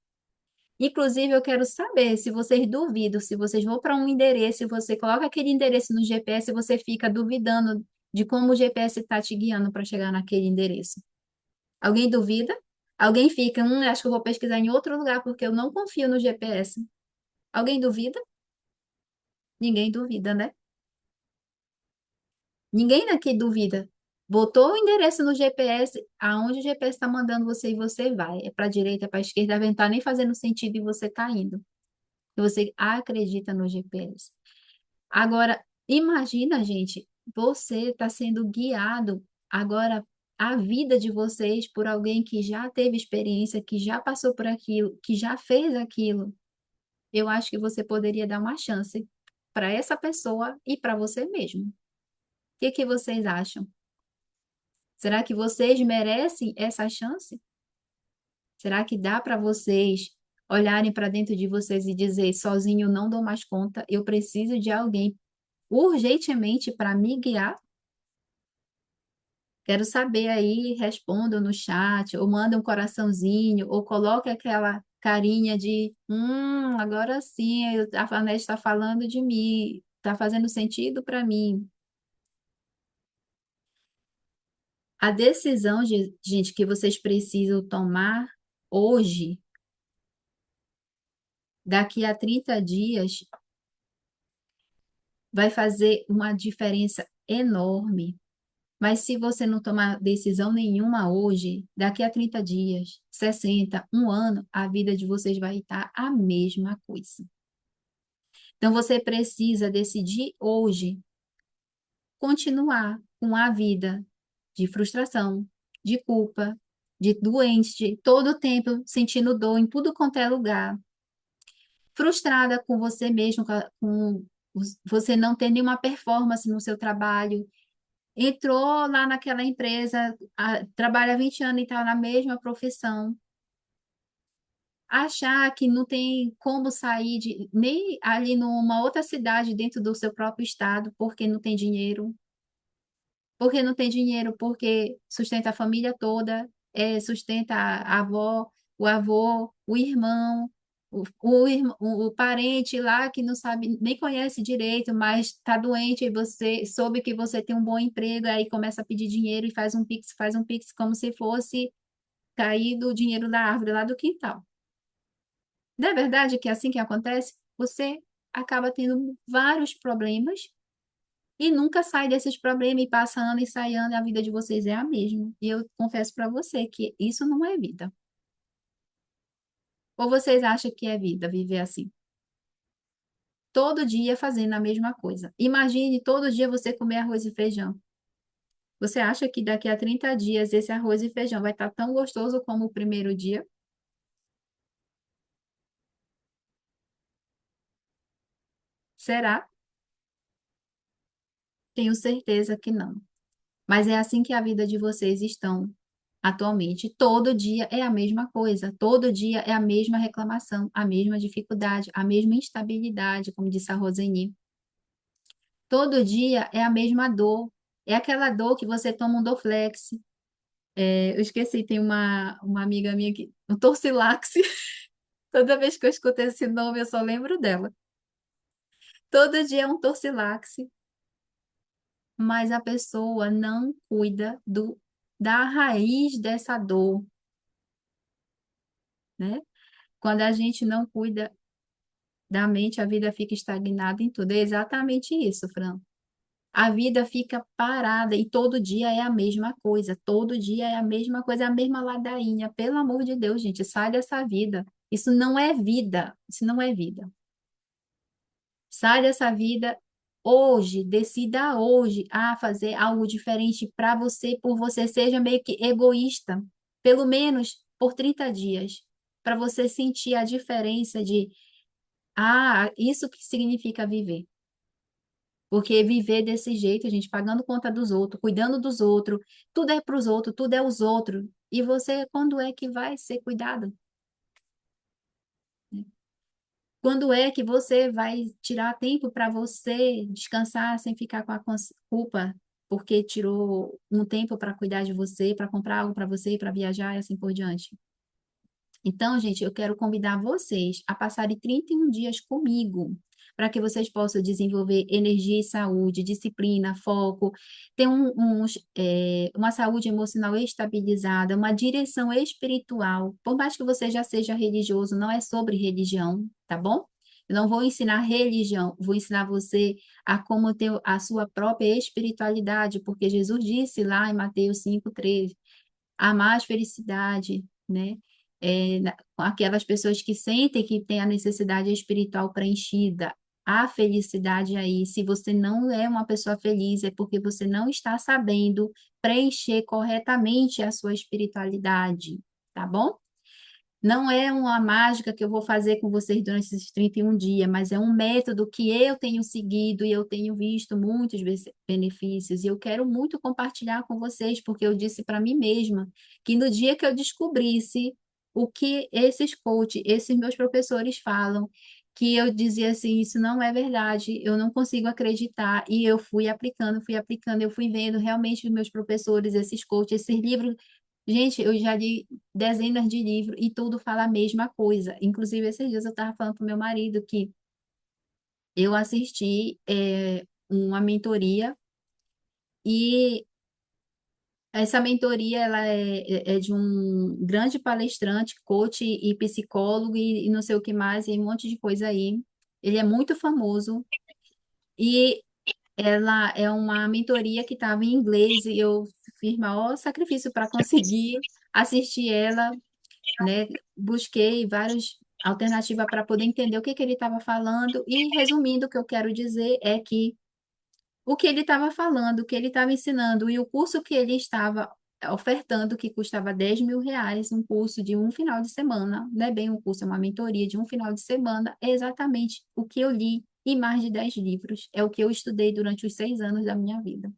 Inclusive, eu quero saber se vocês duvidam, se vocês vão para um endereço e você coloca aquele endereço no GPS e você fica duvidando de como o GPS está te guiando para chegar naquele endereço. Alguém duvida? Alguém fica, acho que eu vou pesquisar em outro lugar porque eu não confio no GPS. Alguém duvida? Ninguém duvida, né? Ninguém daqui duvida. Botou o endereço no GPS, aonde o GPS está mandando você e você vai. É para a direita, é para a esquerda, não está nem fazendo sentido e você está indo. E você acredita no GPS. Agora, imagina, gente, você está sendo guiado agora a vida de vocês por alguém que já teve experiência, que já passou por aquilo, que já fez aquilo. Eu acho que você poderia dar uma chance para essa pessoa e para você mesmo. O que vocês acham? Será que vocês merecem essa chance? Será que dá para vocês olharem para dentro de vocês e dizer, sozinho eu não dou mais conta, eu preciso de alguém urgentemente para me guiar? Quero saber aí, respondam no chat, ou mandem um coraçãozinho, ou coloque aquela carinha de, agora sim, a Vanessa está falando de mim, está fazendo sentido para mim. A decisão, gente, que vocês precisam tomar hoje, daqui a 30 dias, vai fazer uma diferença enorme. Mas se você não tomar decisão nenhuma hoje, daqui a 30 dias, 60, um ano, a vida de vocês vai estar a mesma coisa. Então você precisa decidir hoje continuar com a vida de frustração, de culpa, de doente, todo o tempo sentindo dor em tudo quanto é lugar, frustrada com você mesmo, você não ter nenhuma performance no seu trabalho. Entrou lá naquela empresa, trabalha 20 anos e está na mesma profissão. Achar que não tem como sair nem ali numa outra cidade dentro do seu próprio estado, porque não tem dinheiro. Porque não tem dinheiro, porque sustenta a família toda, sustenta a avó, o avô, o irmão, o parente lá que não sabe, nem conhece direito, mas está doente e você soube que você tem um bom emprego, aí começa a pedir dinheiro e faz um pix como se fosse cair do dinheiro da árvore lá do quintal. Não é verdade que é assim que acontece? Você acaba tendo vários problemas e nunca sai desses problemas e passa ano e sai ano e a vida de vocês é a mesma. E eu confesso para você que isso não é vida. Ou vocês acham que é vida viver assim? Todo dia fazendo a mesma coisa. Imagine todo dia você comer arroz e feijão. Você acha que daqui a 30 dias esse arroz e feijão vai estar tão gostoso como o primeiro dia? Será? Tenho certeza que não. Mas é assim que a vida de vocês estão atualmente. Todo dia é a mesma coisa, todo dia é a mesma reclamação, a mesma dificuldade, a mesma instabilidade, como disse a Roseni. Todo dia é a mesma dor. É aquela dor que você toma um Dorflex. Eu esqueci, tem uma amiga minha que, um Torcilax. Toda vez que eu escuto esse nome, eu só lembro dela. Todo dia é um Torcilax, mas a pessoa não cuida da raiz dessa dor, né? Quando a gente não cuida da mente, a vida fica estagnada em tudo. É exatamente isso, Fran. A vida fica parada e todo dia é a mesma coisa. Todo dia é a mesma coisa, é a mesma ladainha. Pelo amor de Deus, gente, sai dessa vida. Isso não é vida. Isso não é vida. Sai dessa vida hoje, decida hoje a fazer algo diferente para você, por você, seja meio que egoísta, pelo menos por 30 dias, para você sentir a diferença de, isso que significa viver. Porque viver desse jeito, a gente pagando conta dos outros, cuidando dos outros, tudo é para os outros, tudo é os outros. E você, quando é que vai ser cuidado? Quando é que você vai tirar tempo para você descansar sem ficar com a culpa porque tirou um tempo para cuidar de você, para comprar algo para você, para viajar e assim por diante? Então, gente, eu quero convidar vocês a passarem 31 dias comigo, para que vocês possam desenvolver energia e saúde, disciplina, foco, ter uma saúde emocional estabilizada, uma direção espiritual. Por mais que você já seja religioso, não é sobre religião, tá bom? Eu não vou ensinar religião, vou ensinar você a como ter a sua própria espiritualidade, porque Jesus disse lá em Mateus 5:13, há mais felicidade, né? Com aquelas pessoas que sentem que têm a necessidade espiritual preenchida, a felicidade aí. Se você não é uma pessoa feliz, é porque você não está sabendo preencher corretamente a sua espiritualidade, tá bom? Não é uma mágica que eu vou fazer com vocês durante esses 31 dias, mas é um método que eu tenho seguido e eu tenho visto muitos benefícios. E eu quero muito compartilhar com vocês, porque eu disse para mim mesma que no dia que eu descobrisse o que esses coaches, esses meus professores falam, que eu dizia assim, isso não é verdade, eu não consigo acreditar. E eu fui aplicando, eu fui vendo realmente os meus professores, esses coaches, esses livros. Gente, eu já li dezenas de livros e tudo fala a mesma coisa. Inclusive, esses dias eu estava falando para meu marido que eu assisti uma mentoria e essa mentoria ela é de um grande palestrante, coach e psicólogo e não sei o que mais, e um monte de coisa aí. Ele é muito famoso e ela é uma mentoria que estava em inglês e eu fiz maior sacrifício para conseguir assistir ela, né? Busquei várias alternativas para poder entender o que que ele estava falando e, resumindo, o que eu quero dizer é que o que ele estava falando, o que ele estava ensinando e o curso que ele estava ofertando, que custava R$ 10.000, um curso de um final de semana, não é bem um curso, é uma mentoria de um final de semana, é exatamente o que eu li em mais de 10 livros, é o que eu estudei durante os 6 anos da minha vida.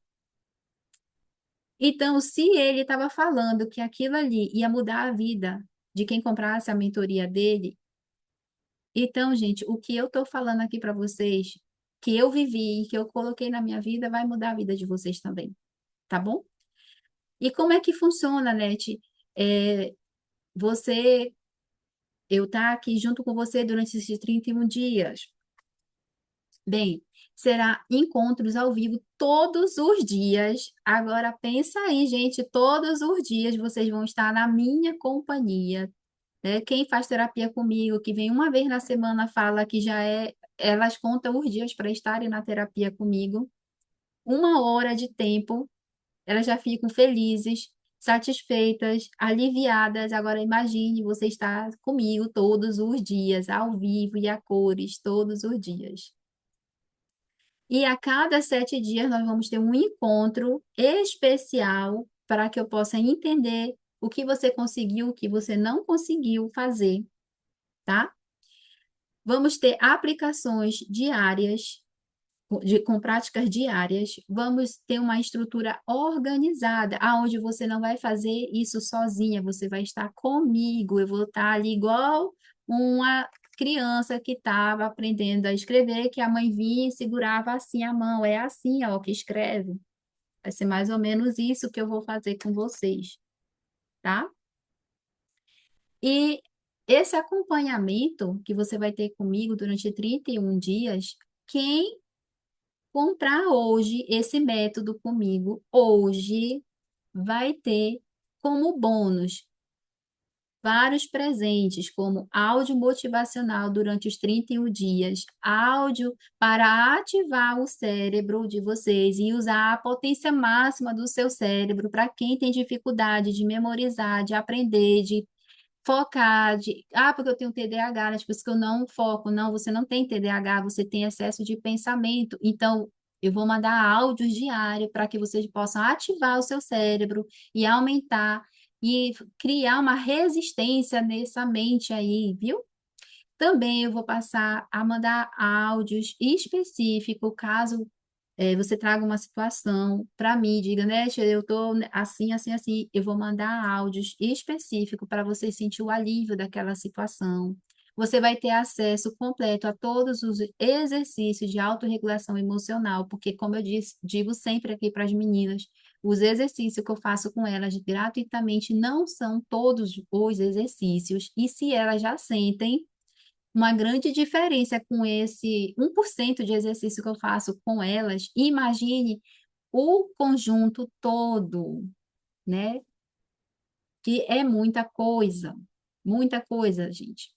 Então, se ele estava falando que aquilo ali ia mudar a vida de quem comprasse a mentoria dele, então, gente, o que eu estou falando aqui para vocês, que eu vivi e que eu coloquei na minha vida, vai mudar a vida de vocês também, tá bom? E como é que funciona, Nete? É, você, eu tá aqui junto com você durante esses 31 dias. Bem, será encontros ao vivo todos os dias. Agora pensa aí, gente, todos os dias vocês vão estar na minha companhia, né? Quem faz terapia comigo, que vem uma vez na semana, fala que já elas contam os dias para estarem na terapia comigo. 1 hora de tempo, elas já ficam felizes, satisfeitas, aliviadas. Agora imagine você estar comigo todos os dias, ao vivo e a cores, todos os dias. E a cada 7 dias nós vamos ter um encontro especial para que eu possa entender o que você conseguiu, o que você não conseguiu fazer, tá? Vamos ter aplicações diárias, com práticas diárias. Vamos ter uma estrutura organizada, aonde você não vai fazer isso sozinha, você vai estar comigo. Eu vou estar ali igual uma criança que estava aprendendo a escrever, que a mãe vinha e segurava assim a mão. É assim, ó, que escreve. Vai ser mais ou menos isso que eu vou fazer com vocês, tá? E esse acompanhamento que você vai ter comigo durante 31 dias, quem comprar hoje esse método comigo, hoje vai ter como bônus vários presentes, como áudio motivacional durante os 31 dias, áudio para ativar o cérebro de vocês e usar a potência máxima do seu cérebro para quem tem dificuldade de memorizar, de aprender, de focar porque eu tenho TDAH, né? Tipo, isso que eu não foco. Não, você não tem TDAH, você tem excesso de pensamento. Então, eu vou mandar áudios diários para que vocês possam ativar o seu cérebro e aumentar e criar uma resistência nessa mente aí, viu? Também eu vou passar a mandar áudios específicos, caso você traga uma situação para mim, diga, né, tia, eu tô assim, assim, assim, eu vou mandar áudios específicos para você sentir o alívio daquela situação. Você vai ter acesso completo a todos os exercícios de autorregulação emocional, porque, como eu digo sempre aqui para as meninas, os exercícios que eu faço com elas gratuitamente não são todos os exercícios, e se elas já sentem uma grande diferença com esse 1% de exercício que eu faço com elas. Imagine o conjunto todo, né? Que é muita coisa, gente.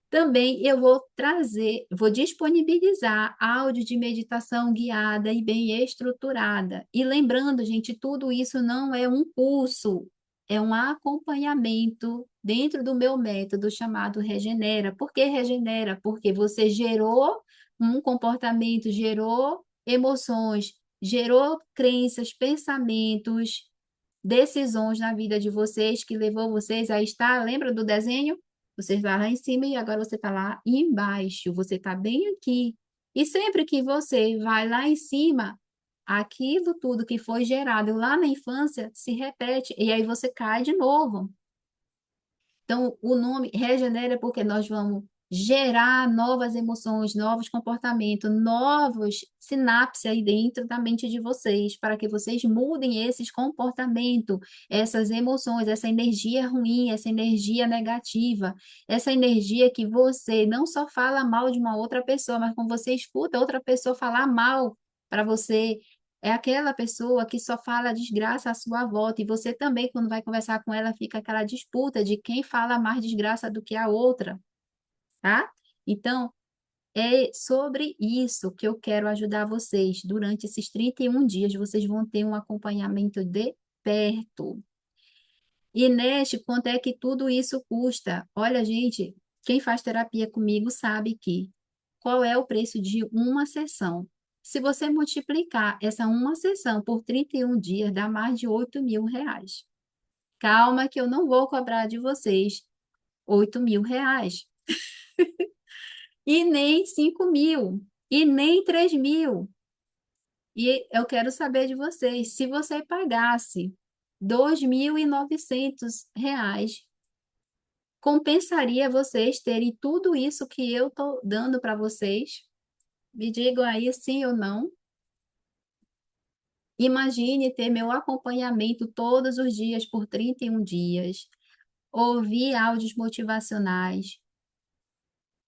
Também eu vou trazer, vou disponibilizar áudio de meditação guiada e bem estruturada. E lembrando, gente, tudo isso não é um curso, é um acompanhamento dentro do meu método chamado Regenera. Por que Regenera? Porque você gerou um comportamento, gerou emoções, gerou crenças, pensamentos, decisões na vida de vocês que levou vocês a estar, lembra do desenho? Você está lá em cima e agora você está lá embaixo, você está bem aqui. E sempre que você vai lá em cima, aquilo tudo que foi gerado lá na infância se repete, e aí você cai de novo. Então, o nome regenera porque nós vamos gerar novas emoções, novos comportamentos, novos sinapses aí dentro da mente de vocês, para que vocês mudem esses comportamentos, essas emoções, essa energia ruim, essa energia negativa, essa energia que você não só fala mal de uma outra pessoa, mas quando você escuta outra pessoa falar mal para você, é aquela pessoa que só fala desgraça à sua volta, e você também, quando vai conversar com ela, fica aquela disputa de quem fala mais desgraça do que a outra, tá? Então, é sobre isso que eu quero ajudar vocês. Durante esses 31 dias, vocês vão ter um acompanhamento de perto. E neste, quanto é que tudo isso custa? Olha, gente, quem faz terapia comigo sabe que qual é o preço de uma sessão. Se você multiplicar essa uma sessão por 31 dias, dá mais de R$ 8.000. Calma que eu não vou cobrar de vocês R$ 8.000. E nem 5.000. E nem 3.000. E eu quero saber de vocês, se você pagasse R$ 2.900, compensaria vocês terem tudo isso que eu estou dando para vocês? Me digam aí sim ou não. Imagine ter meu acompanhamento todos os dias por 31 dias, ouvir áudios motivacionais,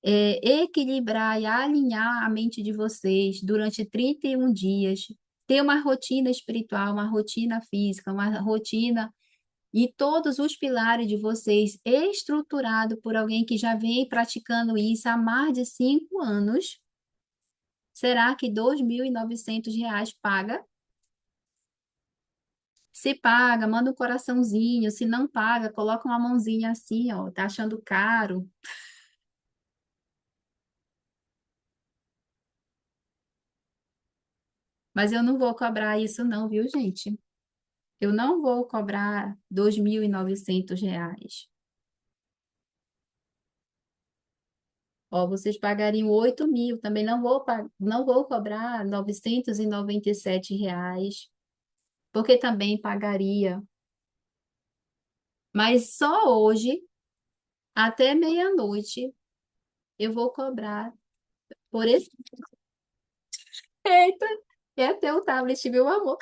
equilibrar e alinhar a mente de vocês durante 31 dias, ter uma rotina espiritual, uma rotina física, uma rotina e todos os pilares de vocês estruturado por alguém que já vem praticando isso há mais de 5 anos. Será que R$ 2.900 paga? Se paga, manda um coraçãozinho. Se não paga, coloca uma mãozinha assim, ó. Tá achando caro? Mas eu não vou cobrar isso não, viu, gente? Eu não vou cobrar R$ 2.900. Ó, vocês pagariam 8.000. Também não vou cobrar R$ 997, porque também pagaria. Mas só hoje, até meia-noite, eu vou cobrar por esse. Eita, é teu tablet, meu amor.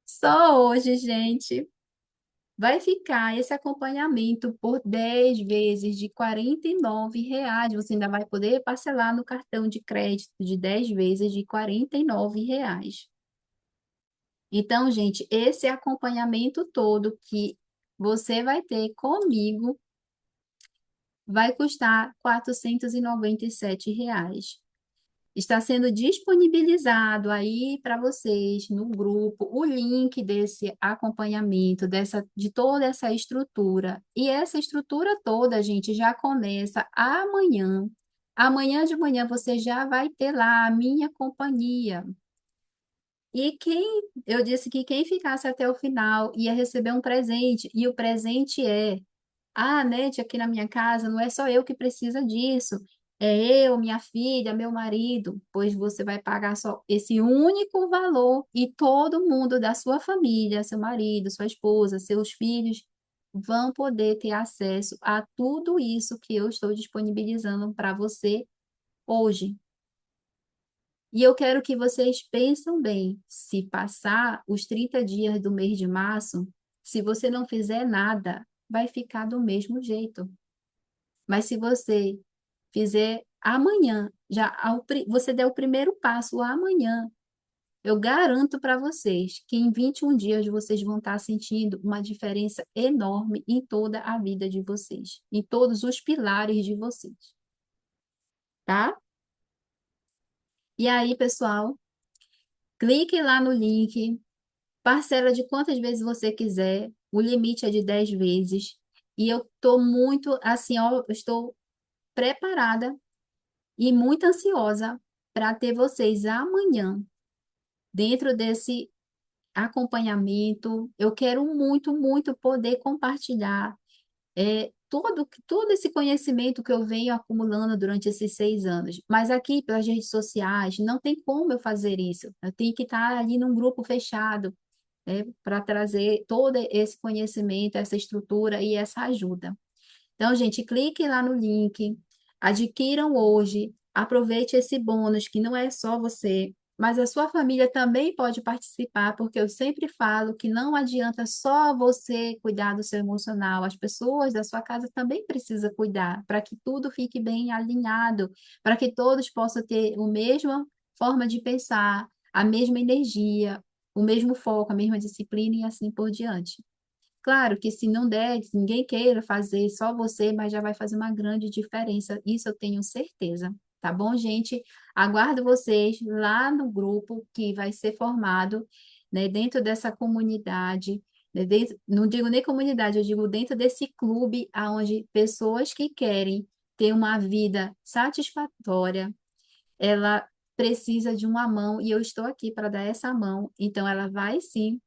Só hoje, gente, vai ficar esse acompanhamento por 10 vezes de R$ 49. Você ainda vai poder parcelar no cartão de crédito de 10 vezes de R$ 49. Então, gente, esse acompanhamento todo que você vai ter comigo vai custar R$ 497. Está sendo disponibilizado aí para vocês no grupo o link desse acompanhamento, de toda essa estrutura. E essa estrutura toda, gente, já começa amanhã. Amanhã de manhã você já vai ter lá a minha companhia. E eu disse que quem ficasse até o final ia receber um presente, e o presente é: ah, Nete, aqui na minha casa não é só eu que precisa disso. É eu, minha filha, meu marido, pois você vai pagar só esse único valor e todo mundo da sua família, seu marido, sua esposa, seus filhos, vão poder ter acesso a tudo isso que eu estou disponibilizando para você hoje. E eu quero que vocês pensem bem, se passar os 30 dias do mês de março, se você não fizer nada, vai ficar do mesmo jeito. Mas se você fizer amanhã, você der o primeiro passo amanhã, eu garanto para vocês que em 21 dias vocês vão estar sentindo uma diferença enorme em toda a vida de vocês, em todos os pilares de vocês, tá? E aí, pessoal, clique lá no link, parcela de quantas vezes você quiser, o limite é de 10 vezes. E eu estou muito, assim, ó, eu estou preparada e muito ansiosa para ter vocês amanhã dentro desse acompanhamento. Eu quero muito, muito poder compartilhar todo esse conhecimento que eu venho acumulando durante esses 6 anos. Mas aqui, pelas redes sociais, não tem como eu fazer isso. Eu tenho que estar ali num grupo fechado, né, para trazer todo esse conhecimento, essa estrutura e essa ajuda. Então, gente, clique lá no link, adquiram hoje, aproveite esse bônus, que não é só você, mas a sua família também pode participar, porque eu sempre falo que não adianta só você cuidar do seu emocional, as pessoas da sua casa também precisam cuidar, para que tudo fique bem alinhado, para que todos possam ter a mesma forma de pensar, a mesma energia, o mesmo foco, a mesma disciplina e assim por diante. Claro que se não der, se ninguém queira fazer, só você, mas já vai fazer uma grande diferença. Isso eu tenho certeza. Tá bom, gente? Aguardo vocês lá no grupo que vai ser formado, né, dentro dessa comunidade, né, não digo nem comunidade, eu digo dentro desse clube, onde pessoas que querem ter uma vida satisfatória, ela precisa de uma mão e eu estou aqui para dar essa mão. Então, ela vai sim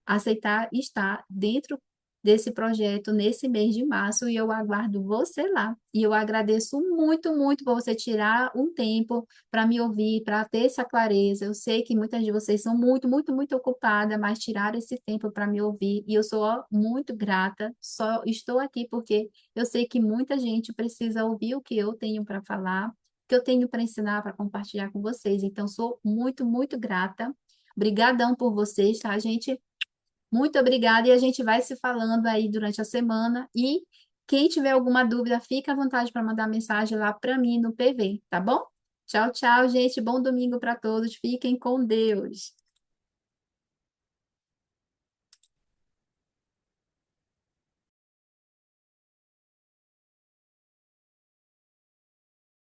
aceitar estar dentro desse projeto nesse mês de março e eu aguardo você lá. E eu agradeço muito, muito por você tirar um tempo para me ouvir, para ter essa clareza. Eu sei que muitas de vocês são muito, muito, muito ocupadas, mas tiraram esse tempo para me ouvir e eu sou ó, muito grata. Só estou aqui porque eu sei que muita gente precisa ouvir o que eu tenho para falar, o que eu tenho para ensinar, para compartilhar com vocês. Então, sou muito, muito grata. Obrigadão por vocês, tá, gente? Muito obrigada e a gente vai se falando aí durante a semana. E quem tiver alguma dúvida, fica à vontade para mandar mensagem lá para mim no PV, tá bom? Tchau, tchau, gente. Bom domingo para todos. Fiquem com Deus.